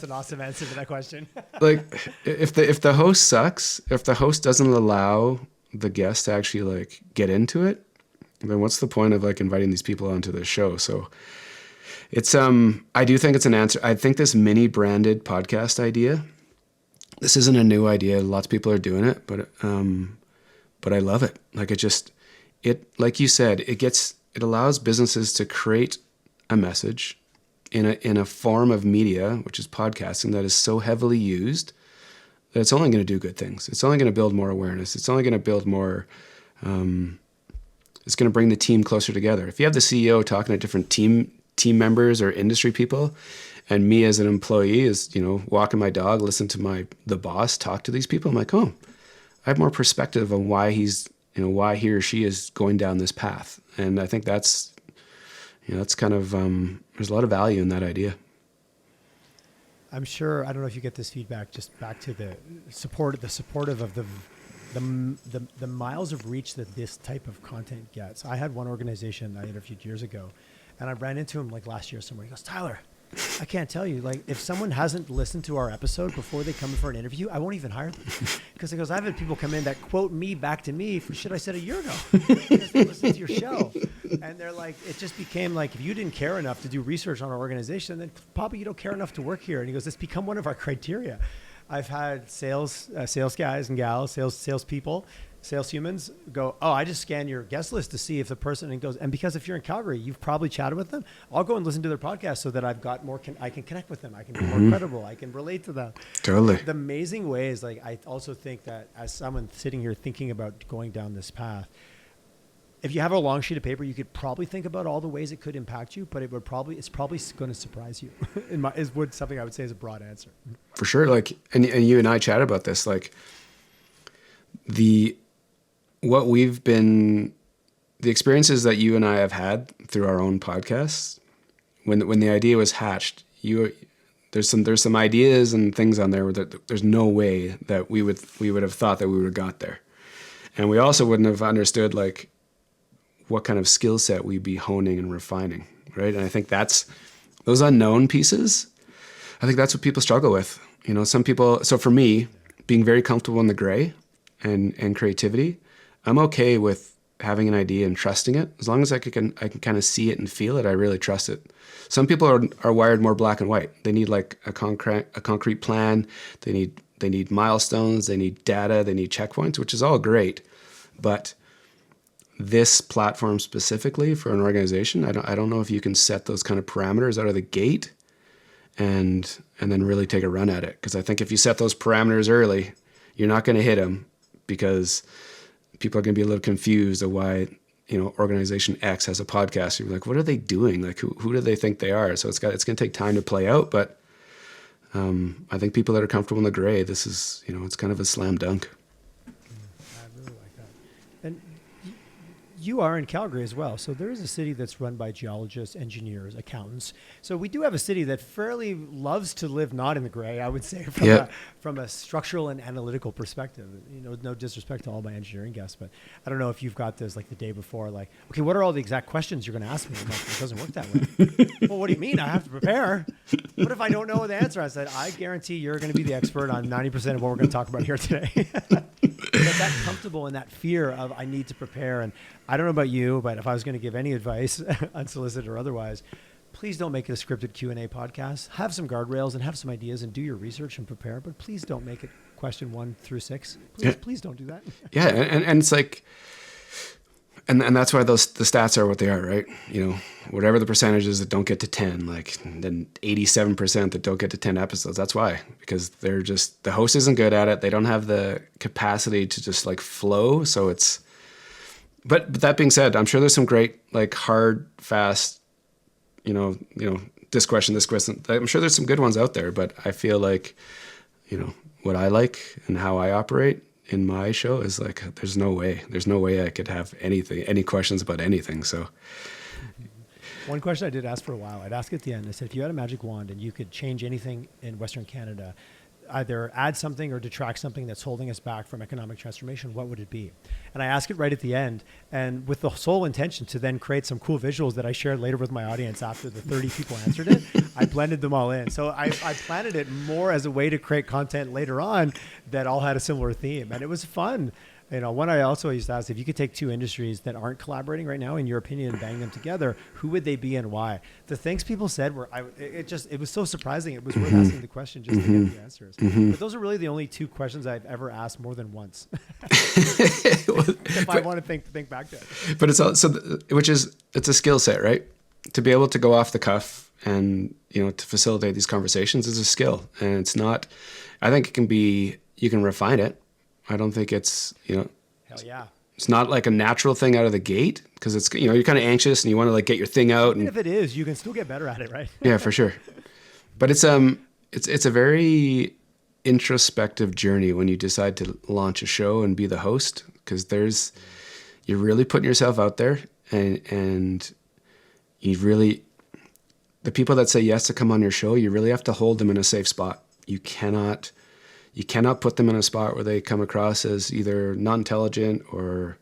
an awesome answer to that question. Like if the host sucks, if the host doesn't allow the guest to actually like get into it, then what's the point of like inviting these people onto the show? So it's I do think it's an answer. I think this mini branded podcast idea, this isn't a new idea. Lots of people are doing it, but I love it. Like like you said, it allows businesses to create a message in a form of media, which is podcasting, that is so heavily used that it's only going to do good things. It's only going to build more awareness. It's only going to build more, it's going to bring the team closer together. If you have the CEO talking to different team members or industry people, and me as an employee is, walking my dog, listen to the boss talk to these people, I'm like, oh, I have more perspective on why why he or she is going down this path. And I think that's kind of, there's a lot of value in that idea. I'm sure, I don't know if you get this feedback, just back to the supportive of the miles of reach that this type of content gets. I had one organization I interviewed years ago, and I ran into him like last year somewhere. He goes, Tyler, I can't tell you, like, if someone hasn't listened to our episode before they come in for an interview, I won't even hire them. Because he goes, I've had people come in that quote me back to me for shit I said a year ago because they listened to your show. And they're like, it just became like, if you didn't care enough to do research on our organization, then probably you don't care enough to work here. And he goes, it's become one of our criteria. I've had sales guys and gals, sales people, sales humans go, oh, I just scan your guest list to see if the person, and goes, and because if you're in Calgary, you've probably chatted with them. I'll go and listen to their podcast so that I've got more, I can connect with them. I can be more credible. I can relate to them. Totally. The amazing ways, like, I also think that as someone sitting here thinking about going down this path, if you have a long sheet of paper, you could probably think about all the ways it could impact you, but it's probably going to surprise you. Something I would say is a broad answer. For sure. Like, and you and I chat about this, like the experiences that you and I have had through our own podcasts, when the idea was hatched, there's some ideas and things on there that there's no way that we would have thought that we would have got there. And we also wouldn't have understood like what kind of skill set we'd be honing and refining, right? And I think that's those unknown pieces. I think that's what people struggle with. Some people, so for me, being very comfortable in the gray and creativity, I'm okay with having an idea and trusting it. As long as I can kind of see it and feel it, I really trust it. Some people are wired more black and white. They need like a concrete plan. They need milestones. They need data. They need checkpoints, which is all great. But this platform specifically for an organization, I don't know if you can set those kind of parameters out of the gate and then really take a run at it. Because I think if you set those parameters early, you're not going to hit them, because people are going to be a little confused of why, organization X has a podcast. You're like, what are they doing? Like, who do they think they are? So it's going to take time to play out. But I think people that are comfortable in the gray, this is, it's kind of a slam dunk. I really like that. And you are in Calgary as well. So there is a city that's run by geologists, engineers, accountants. So we do have a city that fairly loves to live not in the gray, I would say, from a structural and analytical perspective. No disrespect to all my engineering guests, but I don't know if you've got this like the day before, like, okay, what are all the exact questions you're going to ask me? I'm like, it doesn't work that way. Well, what do you mean? I have to prepare. What if I don't know the answer? I said, I guarantee you're going to be the expert on 90% of what we're going to talk about here today. But that comfortable and that fear of I need to prepare. And I don't know about you, but if I was going to give any advice, unsolicited or otherwise, please don't make it a scripted Q&A podcast. Have some guardrails and have some ideas and do your research and prepare, but please don't make it question 1 through 6. Please don't do that. Yeah. And it's like, and that's why the stats are what they are, right? Whatever the percentages that don't get to 10, like then 87% that don't get to 10 episodes. That's why, because they're just, the host isn't good at it. They don't have the capacity to just like flow. So it's, but that being said, I'm sure there's some great, like hard, fast, this question. I'm sure there's some good ones out there, but I feel like, what I like and how I operate in my show is like, there's no way I could have any questions about anything. So one question I did ask for a while, I'd ask at the end, I said, if you had a magic wand and you could change anything in Western Canada, either add something or detract something that's holding us back from economic transformation, what would it be? And I ask it right at the end, and with the sole intention to then create some cool visuals that I shared later with my audience after the 30 people answered it. I blended them all in. So I planted it more as a way to create content later on that all had a similar theme. And it was fun. One I also used to ask, if you could take 2 industries that aren't collaborating right now, in your opinion, and bang them together, who would they be and why? The things people said were, it was so surprising. It was worth asking the question just to get the answers. But those are really the only 2 questions I've ever asked more than once. If I want to think back to it. But it's also, it's a skill set, right? To be able to go off the cuff and, to facilitate these conversations is a skill. And it's not, I think it can be, you can refine it. I don't think it's, hell yeah. It's not like a natural thing out of the gate because it's, you're kind of anxious and you want to like get your thing out. Even if it is, you can still get better at it, right? Yeah, for sure. But it's a very introspective journey when you decide to launch a show and be the host, because you're really putting yourself out there and you really, the people that say yes to come on your show, you really have to hold them in a safe spot. You cannot put them in a spot where they come across as either not intelligent or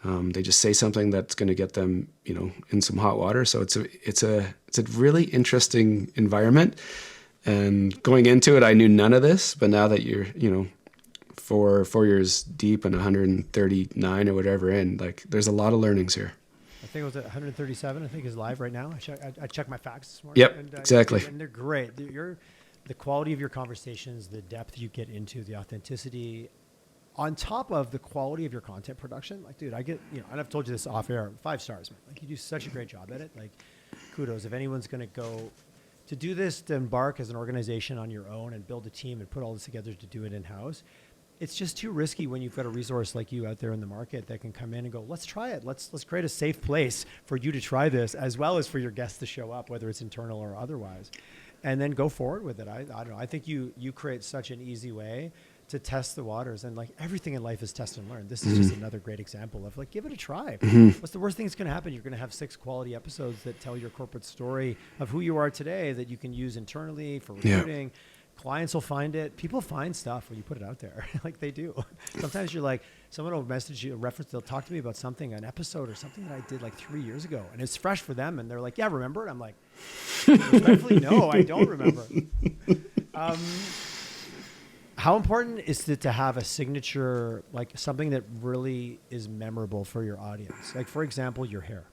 they just say something that's going to get them, in some hot water. So it's a really interesting environment. And going into it, I knew none of this, but now that you're, 4 years deep and 139 or whatever in, like, there's a lot of learnings here. I think it was at 137. I think is live right now. I checked my facts this morning. Yep, and, exactly. And they're great. The quality of your conversations, the depth you get into, the authenticity, on top of the quality of your content production. Like, dude, I get, and I've told you this off air, 5 stars, man. Like, you do such a great job at it. Like, kudos. If anyone's going to go to do this, to embark as an organization on your own and build a team and put all this together to do it in-house, it's just too risky when you've got a resource like you out there in the market that can come in and go, let's try it. Let's create a safe place for you to try this, as well as for your guests to show up, whether it's internal or otherwise. And then go forward with it. I don't know. I think you create such an easy way to test the waters. And like everything in life is test and learn. This is just another great example of like, give it a try. What's the worst thing that's going to happen? You're going to have 6 quality episodes that tell your corporate story of who you are today that you can use internally for recruiting. Yeah. Clients will find it. People find stuff when you put it out there. Like they do. Sometimes you're like, someone will message you a reference. They'll talk to me about something, an episode or something that I did like 3 years ago. And it's fresh for them. And they're like, yeah, remember it? I'm like, respectfully, no, I don't remember. How important is it to have a signature, like something that really is memorable for your audience? Like, for example, your hair.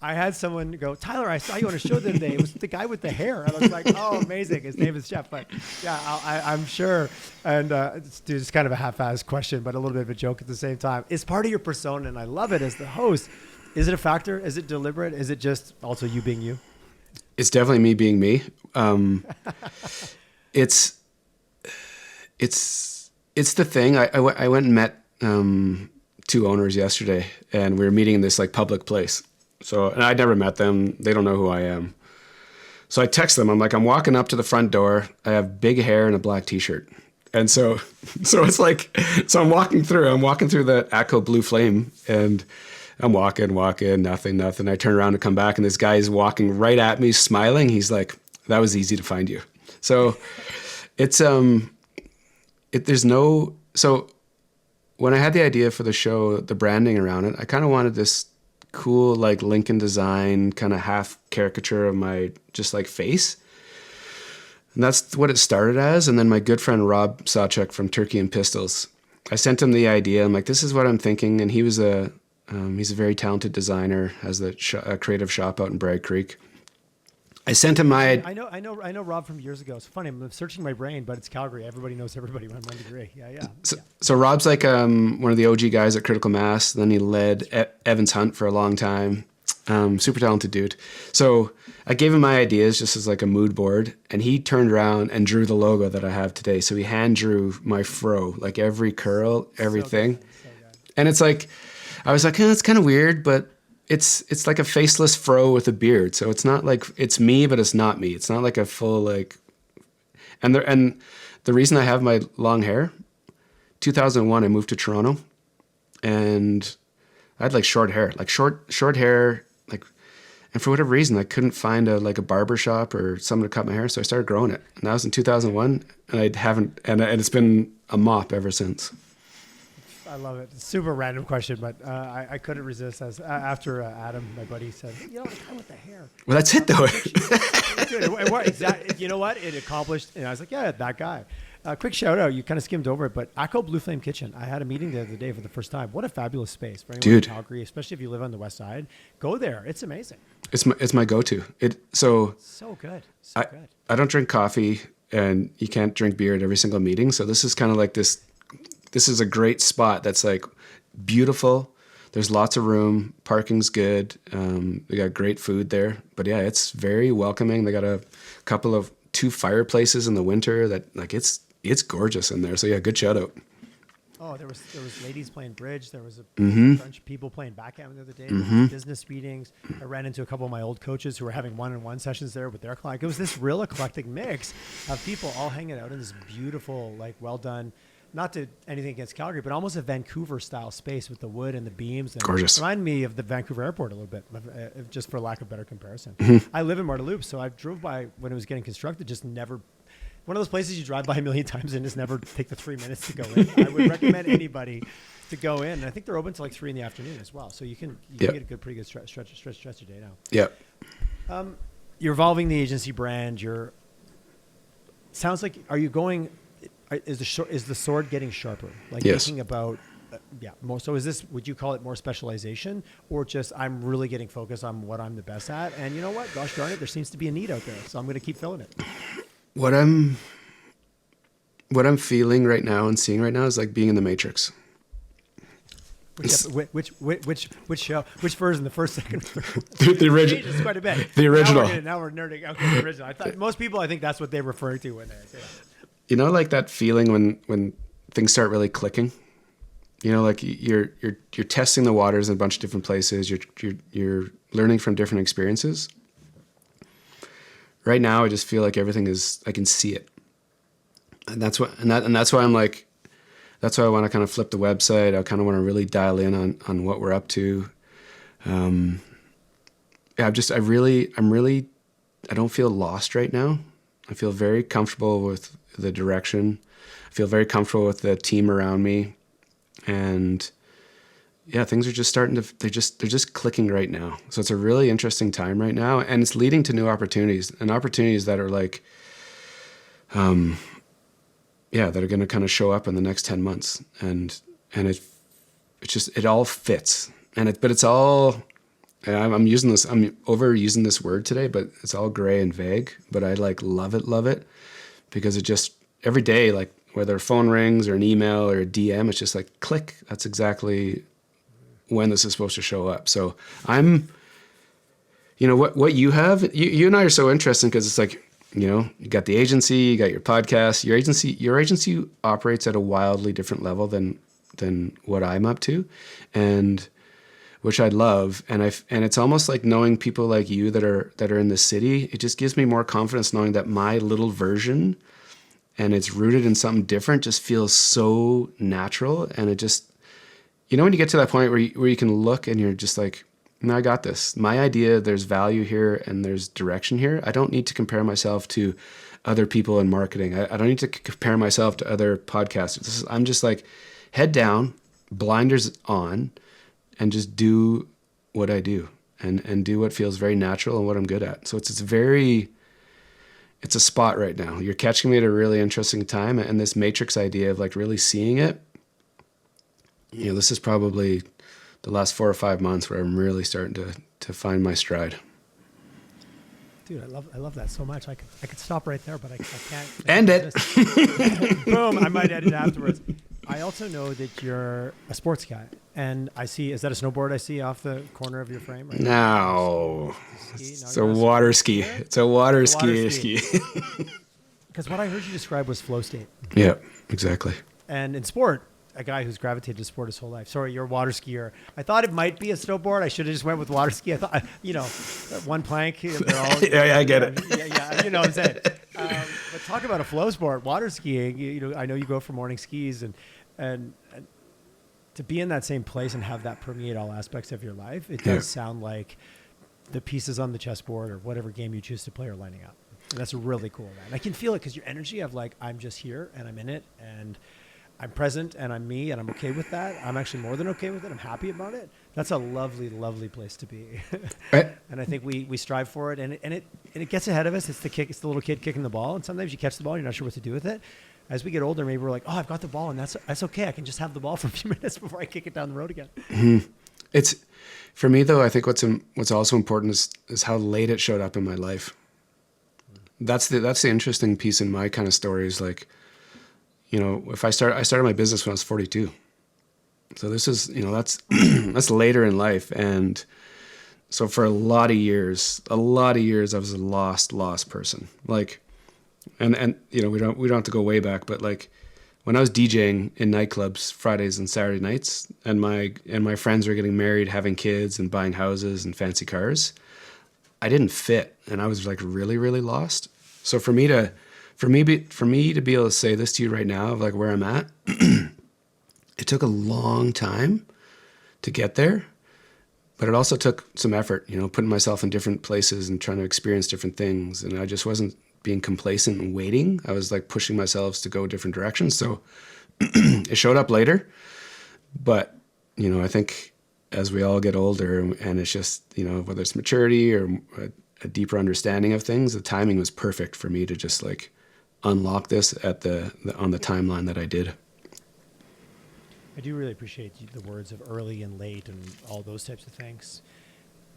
I had someone go, Tyler, I saw you on a show the other day. It was the guy with the hair. And I was like, oh, amazing. His name is Jeff. But yeah, I'm sure. And it's kind of a half-assed question, but a little bit of a joke at the same time. It's part of your persona, and I love it as the host. Is it a factor? Is it deliberate? Is it just also you being you? It's definitely me being me. It's the thing. I went and met 2 owners yesterday, and we were meeting in this like public place. So, and I'd never met them. They don't know who I am. So I text them. I'm like, I'm walking up to the front door. I have big hair and a black t-shirt. And so it's like, so I'm walking through the Atco Blue Flame, and I'm walking, nothing. I turn around to come back, and this guy is walking right at me, smiling. He's like, "That was easy to find you." So it's, so when I had the idea for the show, the branding around it, I kind of wanted this cool, like Lincoln design, kind of half caricature of my just like face. And that's what it started as. And then my good friend Rob Sawchuk from Turkey and Pistols, I sent him the idea. I'm like, this is what I'm thinking. And he's a very talented designer, has a creative shop out in Bragg Creek. I sent him my... I know Rob from years ago. It's funny. I'm searching my brain, but it's Calgary. Everybody knows everybody. I'm 1 degree. Yeah. So Rob's like one of the OG guys at Critical Mass. Then he led Evans Hunt for a long time. Super talented dude. So I gave him my ideas just as like a mood board, and he turned around and drew the logo that I have today. So he hand drew my fro, like every curl, everything. So good. And it's like, I was like, it's kind of weird, but it's like a faceless fro with a beard. So it's not like it's me, but it's not me. It's not like a full like, and the reason I have my long hair, 2001, I moved to Toronto, and I had like short hair, like, and for whatever reason, I couldn't find a barber shop or someone to cut my hair. So I started growing it, and that was in 2001, and it's been a mop ever since. I love it. Super random question, but I couldn't resist. After Adam, my buddy, said, the guy with the hair. Well, that's it, though. Dude, exactly. You know what? It accomplished. And I was like, yeah, that guy. Quick shout out. You kind of skimmed over it, but Atco Blue Flame Kitchen. I had a meeting the other day for the first time. What a fabulous space for anyone in Calgary, especially if you live on the west side. Go there. It's amazing. It's my go-to. So good. Good. I don't drink coffee, and you can't drink beer at every single meeting. So this is kind of like this. This is a great spot that's like beautiful. There's lots of room. Parking's good. They got great food there. But yeah, it's very welcoming. They got a couple of 2 fireplaces in the winter that like it's gorgeous in there. So yeah, good shout out. Oh, there was ladies playing bridge. There was a bunch of people playing backgammon the other day. Business meetings. I ran into a couple of my old coaches who were having one-on-one sessions there with their client. It was this real eclectic mix of people all hanging out in this beautiful, like well done. Not to anything against Calgary, but almost a Vancouver style space with the wood and the beams. And gorgeous. Remind me of the Vancouver airport a little bit, just for lack of better comparison. I live in Marteloup, so I drove by when it was getting constructed, just never, one of those places you drive by a million times and just never take the 3 minutes to go in. I would recommend anybody to go in. And I think they're open till like 3 PM as well. So you can get a pretty good stretch your day now. Yeah. You're evolving the agency brand. Sounds like, are you going... Is the sword getting sharper? Like yes. Thinking about, more. So is this? Would you call it more specialization, or just I'm really getting focused on what I'm the best at? And you know what? Gosh darn it, there seems to be a need out there, so I'm going to keep filling it. What I'm feeling right now and seeing right now is like being in the Matrix. Which show? Which version? The first, second, the original. It's quite a bit. The original. Now we're nerding. Okay, the original. I thought most people, I think that's what they refer to when they say that. You know, like that feeling when things start really clicking. You know, like you're testing the waters in a bunch of different places. You're learning from different experiences. Right now, I just feel like everything is. I can see it, and that's why I'm like. That's why I want to kind of flip the website. I kind of want to really dial in on what we're up to. I don't feel lost right now. I feel very comfortable with the direction. I feel very comfortable with the team around me. And yeah, things are just they're just clicking right now. So it's a really interesting time right now. And it's leading to new opportunities and opportunities that are like, that are going to kind of show up in the next 10 months. And it all fits. But it's all, I'm overusing this word today, but it's all gray and vague, but I like love it because it just every day, like whether a phone rings or an email or a DM, it's just like click. That's exactly when this is supposed to show up. So I'm, what you have, you and I are so interesting because it's like, you got the agency, you got your podcast, your agency operates at a wildly different level than what I'm up to. And which I love. And it's almost like knowing people like you that are in the city. It just gives me more confidence knowing that my little version and it's rooted in something different just feels so natural. And it just, you know, when you get to that point where you can look and you're just like, no, I got this. My idea, there's value here and there's direction here. I don't need to compare myself to other people in marketing. I don't need to compare myself to other podcasters. I'm just like head down, blinders on, and just do what I do and do what feels very natural and what I'm good at. So it's a spot right now. You're catching me at a really interesting time, and this matrix idea of like really seeing it, you know, this is probably the last 4 or 5 months where I'm really starting to find my stride. Dude, I love that so much. I could stop right there, but I can't. End it. Boom! I might edit it afterwards. I also know that you're a sports guy, and I see. Is that a snowboard I see off the corner of your frame? Right? No, it's a water ski. It's a water ski. Because what I heard you describe was flow state. Yeah, exactly. And in sport, a guy who's gravitated to sport his whole life. Sorry, you're a water skier. I thought it might be a snowboard. I should have just went with water ski. I thought, you know, one plank. They're all. Yeah, I get it. Yeah, you know what I'm saying. But talk about a flow sport, water skiing. You know, I know you go for morning skis, and to be in that same place and have that permeate all aspects of your life, it does sound like the pieces on the chessboard or whatever game you choose to play are lining up. And that's really cool, man. I can feel it because your energy of like, I'm just here and I'm in it and I'm present and I'm me and I'm okay with that. I'm actually more than okay with it. I'm happy about it. That's a lovely, lovely place to be. And I think we strive for it, and it gets ahead of us. It's the little kid kicking the ball, and sometimes you catch the ball and you're not sure what to do with it. As we get older, maybe we're like, oh, I've got the ball, and that's okay. I can just have the ball for a few minutes before I kick it down the road again. Mm-hmm. It's, for me though, I think what's also important is how late it showed up in my life. That's the interesting piece in my kind of story is like, you know, I started my business when I was 42. So this is, you know, that's that's later in life. And so for a lot of years I was a lost person. Like, and you know, we don't have to go way back, but like when I was DJing in nightclubs Fridays and Saturday nights, and my friends were getting married, having kids, and buying houses and fancy cars, I didn't fit, and I was like really, really lost. So for me to be able to say this to you right now of like where I'm at, it took a long time to get there, but it also took some effort, you know, putting myself in different places and trying to experience different things. And I just wasn't being complacent and waiting. I was like pushing myself to go different directions. So it showed up later, but you know, I think as we all get older and it's just, you know, whether it's maturity or a deeper understanding of things, the timing was perfect for me to just like unlock this on the timeline that I did. I do really appreciate the words of early and late and all those types of things.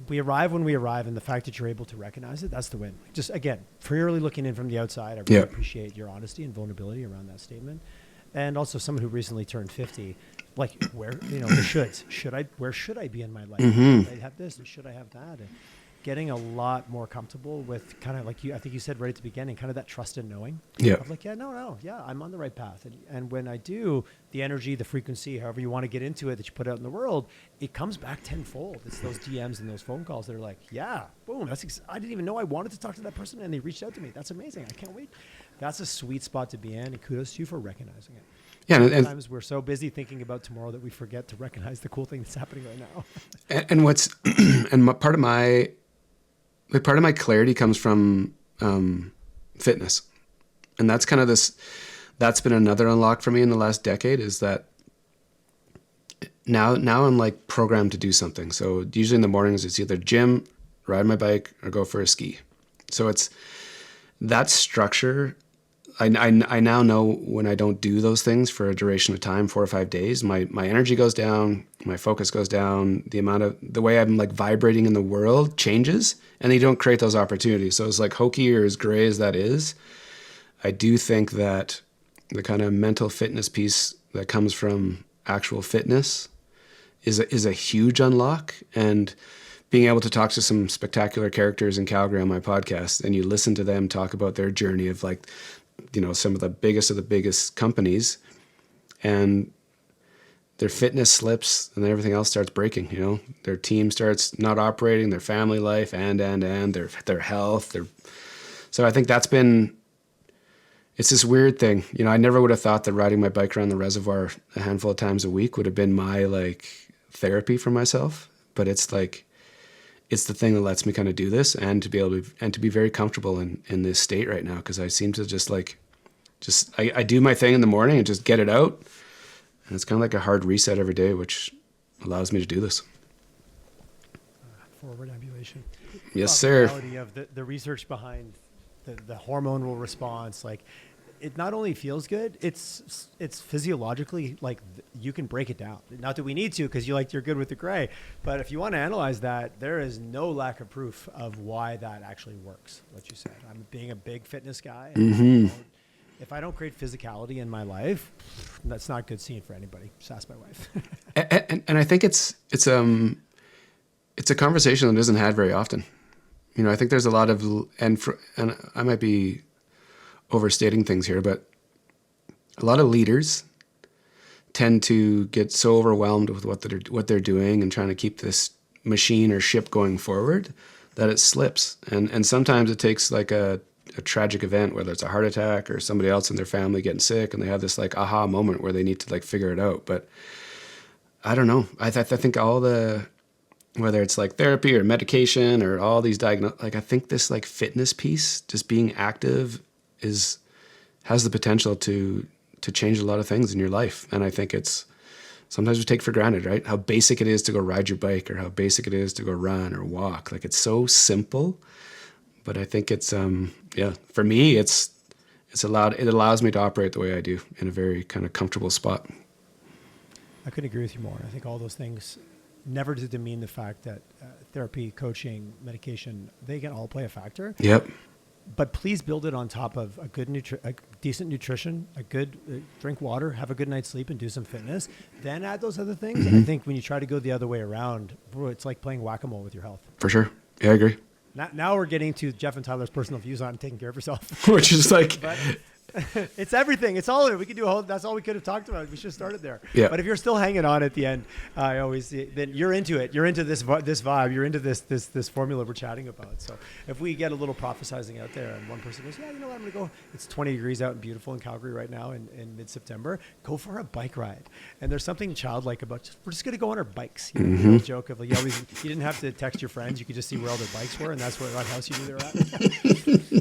We arrive when we arrive, and the fact that you're able to recognize it, that's the win. Just again, purely looking in from the outside, I really appreciate your honesty and vulnerability around that statement. And also someone who recently turned 50, like where, you know, the shoulds. Where should I be in my life? Mm-hmm. Should I have this or should I have that? And getting a lot more comfortable with kind of like I think you said right at the beginning, kind of that trust in knowing. Yeah. Of like, I'm on the right path. And when I do, the energy, the frequency, however you want to get into it that you put out in the world, it comes back tenfold. It's those DMs and those phone calls that are like, yeah, boom, I didn't even know I wanted to talk to that person and they reached out to me. That's amazing. I can't wait. That's a sweet spot to be in, and kudos to you for recognizing it. Yeah, Sometimes we're so busy thinking about tomorrow that we forget to recognize the cool thing that's happening right now. and what's and part of my clarity comes from fitness, and that's kind of that's been another unlock for me in the last decade, is that now I'm like programmed to do something. So usually in the mornings it's either gym, ride my bike, or go for a ski. So it's that structure. I now know when I don't do those things for a duration of time, 4 or 5 days, my energy goes down, my focus goes down, the way I'm like vibrating in the world changes, and you don't create those opportunities. So it's like hokey or as gray as that is, I do think that the kind of mental fitness piece that comes from actual fitness is a huge unlock. And being able to talk to some spectacular characters in Calgary on my podcast, and you listen to them talk about their journey of like, you know, some of the biggest companies, and their fitness slips and then everything else starts breaking, you know, their team starts not operating, their family life and their health. So I think it's this weird thing. You know, I never would have thought that riding my bike around the reservoir a handful of times a week would have been my like therapy for myself. But it's like, it's the thing that lets me kind of do this and to be able to, and to be very comfortable in this state right now. Cause I seem to I do my thing in the morning and just get it out. And it's kind of like a hard reset every day, which allows me to do this. Forward ambulation. Yes, sir. The reality of the research behind the hormonal response, like it not only feels good, it's physiologically like you can break it down. Not that we need to, because you're good with the gray, but if you want to analyze that, there is no lack of proof of why that actually works. What you said. I'm being a big fitness guy. And if I don't create physicality in my life, that's not good scene for anybody. Just ask my wife. and I think it's a conversation that isn't had very often. You know, I think there's a lot of, and I might be overstating things here, but a lot of leaders tend to get so overwhelmed with what they're doing and trying to keep this machine or ship going forward that it slips. And sometimes it takes like a tragic event, whether it's a heart attack or somebody else in their family getting sick, and they have this like aha moment where they need to like figure it out. But I don't know. I think all the, whether it's like therapy or medication or all these like I think this like fitness piece, just being active has the potential to change a lot of things in your life. And I think it's sometimes we take for granted, right? How basic it is to go ride your bike or how basic it is to go run or walk. Like it's so simple, but I think it's, for me, it allows me to operate the way I do in a very kind of comfortable spot. I couldn't agree with you more. I think all those things never to demean the fact that therapy, coaching, medication, they can all play a factor. Yep. But please build it on top of a decent nutrition, a good drink water, have a good night's sleep, and do some fitness. Then add those other things. And I think when you try to go the other way around, bro, it's like playing whack-a-mole with your health. For sure. Yeah, I agree. Now we're getting to Jeff and Tyler's personal views on taking care of yourself. Which is like... It's everything. It's all of it. We could do a whole. That's all we could have talked about. We should have started there. Yeah. But if you're still hanging on at the end, I always then you're into it. You're into this vibe. You're into this formula we're chatting about. So if we get a little prophesizing out there, and one person goes, "Yeah, you know what? I'm gonna go. It's 20 degrees out and beautiful in Calgary right now in mid-September. Go for a bike ride." And there's something childlike about we're just gonna go on our bikes. You know, the old joke of like you didn't have to text your friends. You could just see where all their bikes were, and that's what house you knew they were at.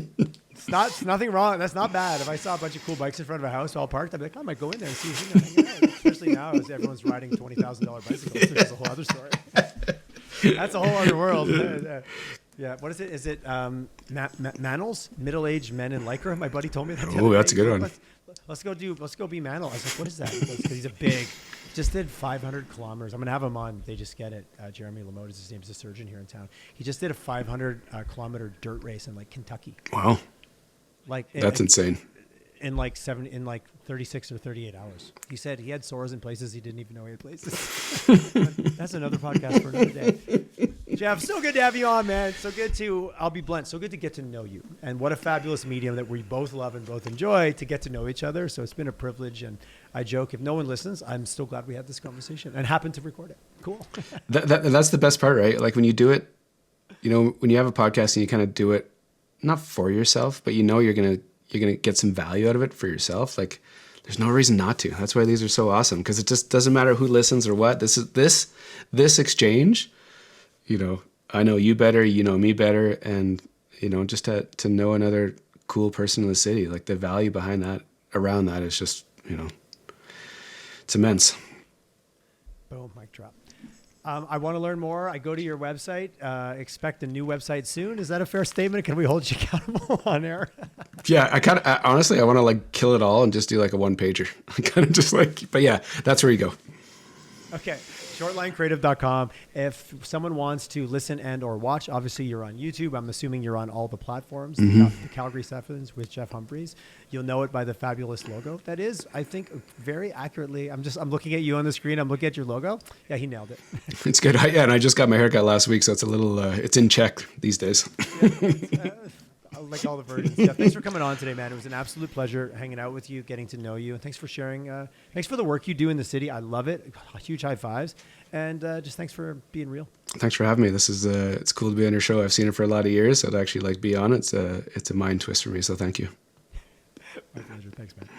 It's nothing wrong. That's not bad. If I saw a bunch of cool bikes in front of a house all parked, I'd be like, I might go in there and see who's hanging out. Especially now as everyone's riding $20,000 bicycles, which is a whole other story. That's a whole other world. Yeah. What is it? Is it Manals? Middle-aged men in Lycra? My buddy told me that. Oh, that's a good one. Let's go be Manal. I was like, what is that? He goes, 'cause he's a big, just did 500 kilometers. I'm going to have him on. They just get it. Jeremy Lamotte is his name. He's a surgeon here in town. He just did a 500 kilometer dirt race in like Kentucky. Wow. Like that's insane. In like 36 or 38 hours. He said he had sores in places he didn't even know he had places. That's another podcast for another day. Jeff, so good to have you on, man. I'll be blunt, so good to get to know you. And what a fabulous medium that we both love and both enjoy to get to know each other. So it's been a privilege. And I joke, if no one listens, I'm still glad we had this conversation and happened to record it. Cool. That's the best part, right? Like when you do it, you know, when you have a podcast and you kind of do it, not for yourself, but you know you're gonna get some value out of it for yourself. Like there's no reason not to. That's why these are so awesome, because it just doesn't matter who listens or what. This exchange, you know, I know you better, you know me better, and you know, just to know another cool person in the city, like the value behind that, around that is just, you know, it's immense. Boom, mic drop. I want to learn more. I go to your website. Expect a new website soon. Is that a fair statement? Can we hold you accountable on air? Yeah, honestly, I want to like kill it all and just do like a one pager. Kind of just like, but yeah, that's where you go. Okay. Shortlinecreative.com. If someone wants to listen and or watch, obviously you're on YouTube. I'm assuming you're on all the platforms. The Calgary Sessions with Jeff Humphreys. You'll know it by the fabulous logo. That is, I think, very accurately. I'm looking at you on the screen. I'm looking at your logo. Yeah, he nailed it. It's good. And I just got my haircut last week, so it's a little, it's in check these days. I like all the versions. Yeah, thanks for coming on today, man. It was an absolute pleasure hanging out with you, getting to know you. And thanks for sharing. Thanks for the work you do in the city. I love it. Huge high fives. And just thanks for being real. Thanks for having me. This is it's cool to be on your show. I've seen it for a lot of years. So to actually like be on it, it's a mind twist for me. So thank you. Thanks, man.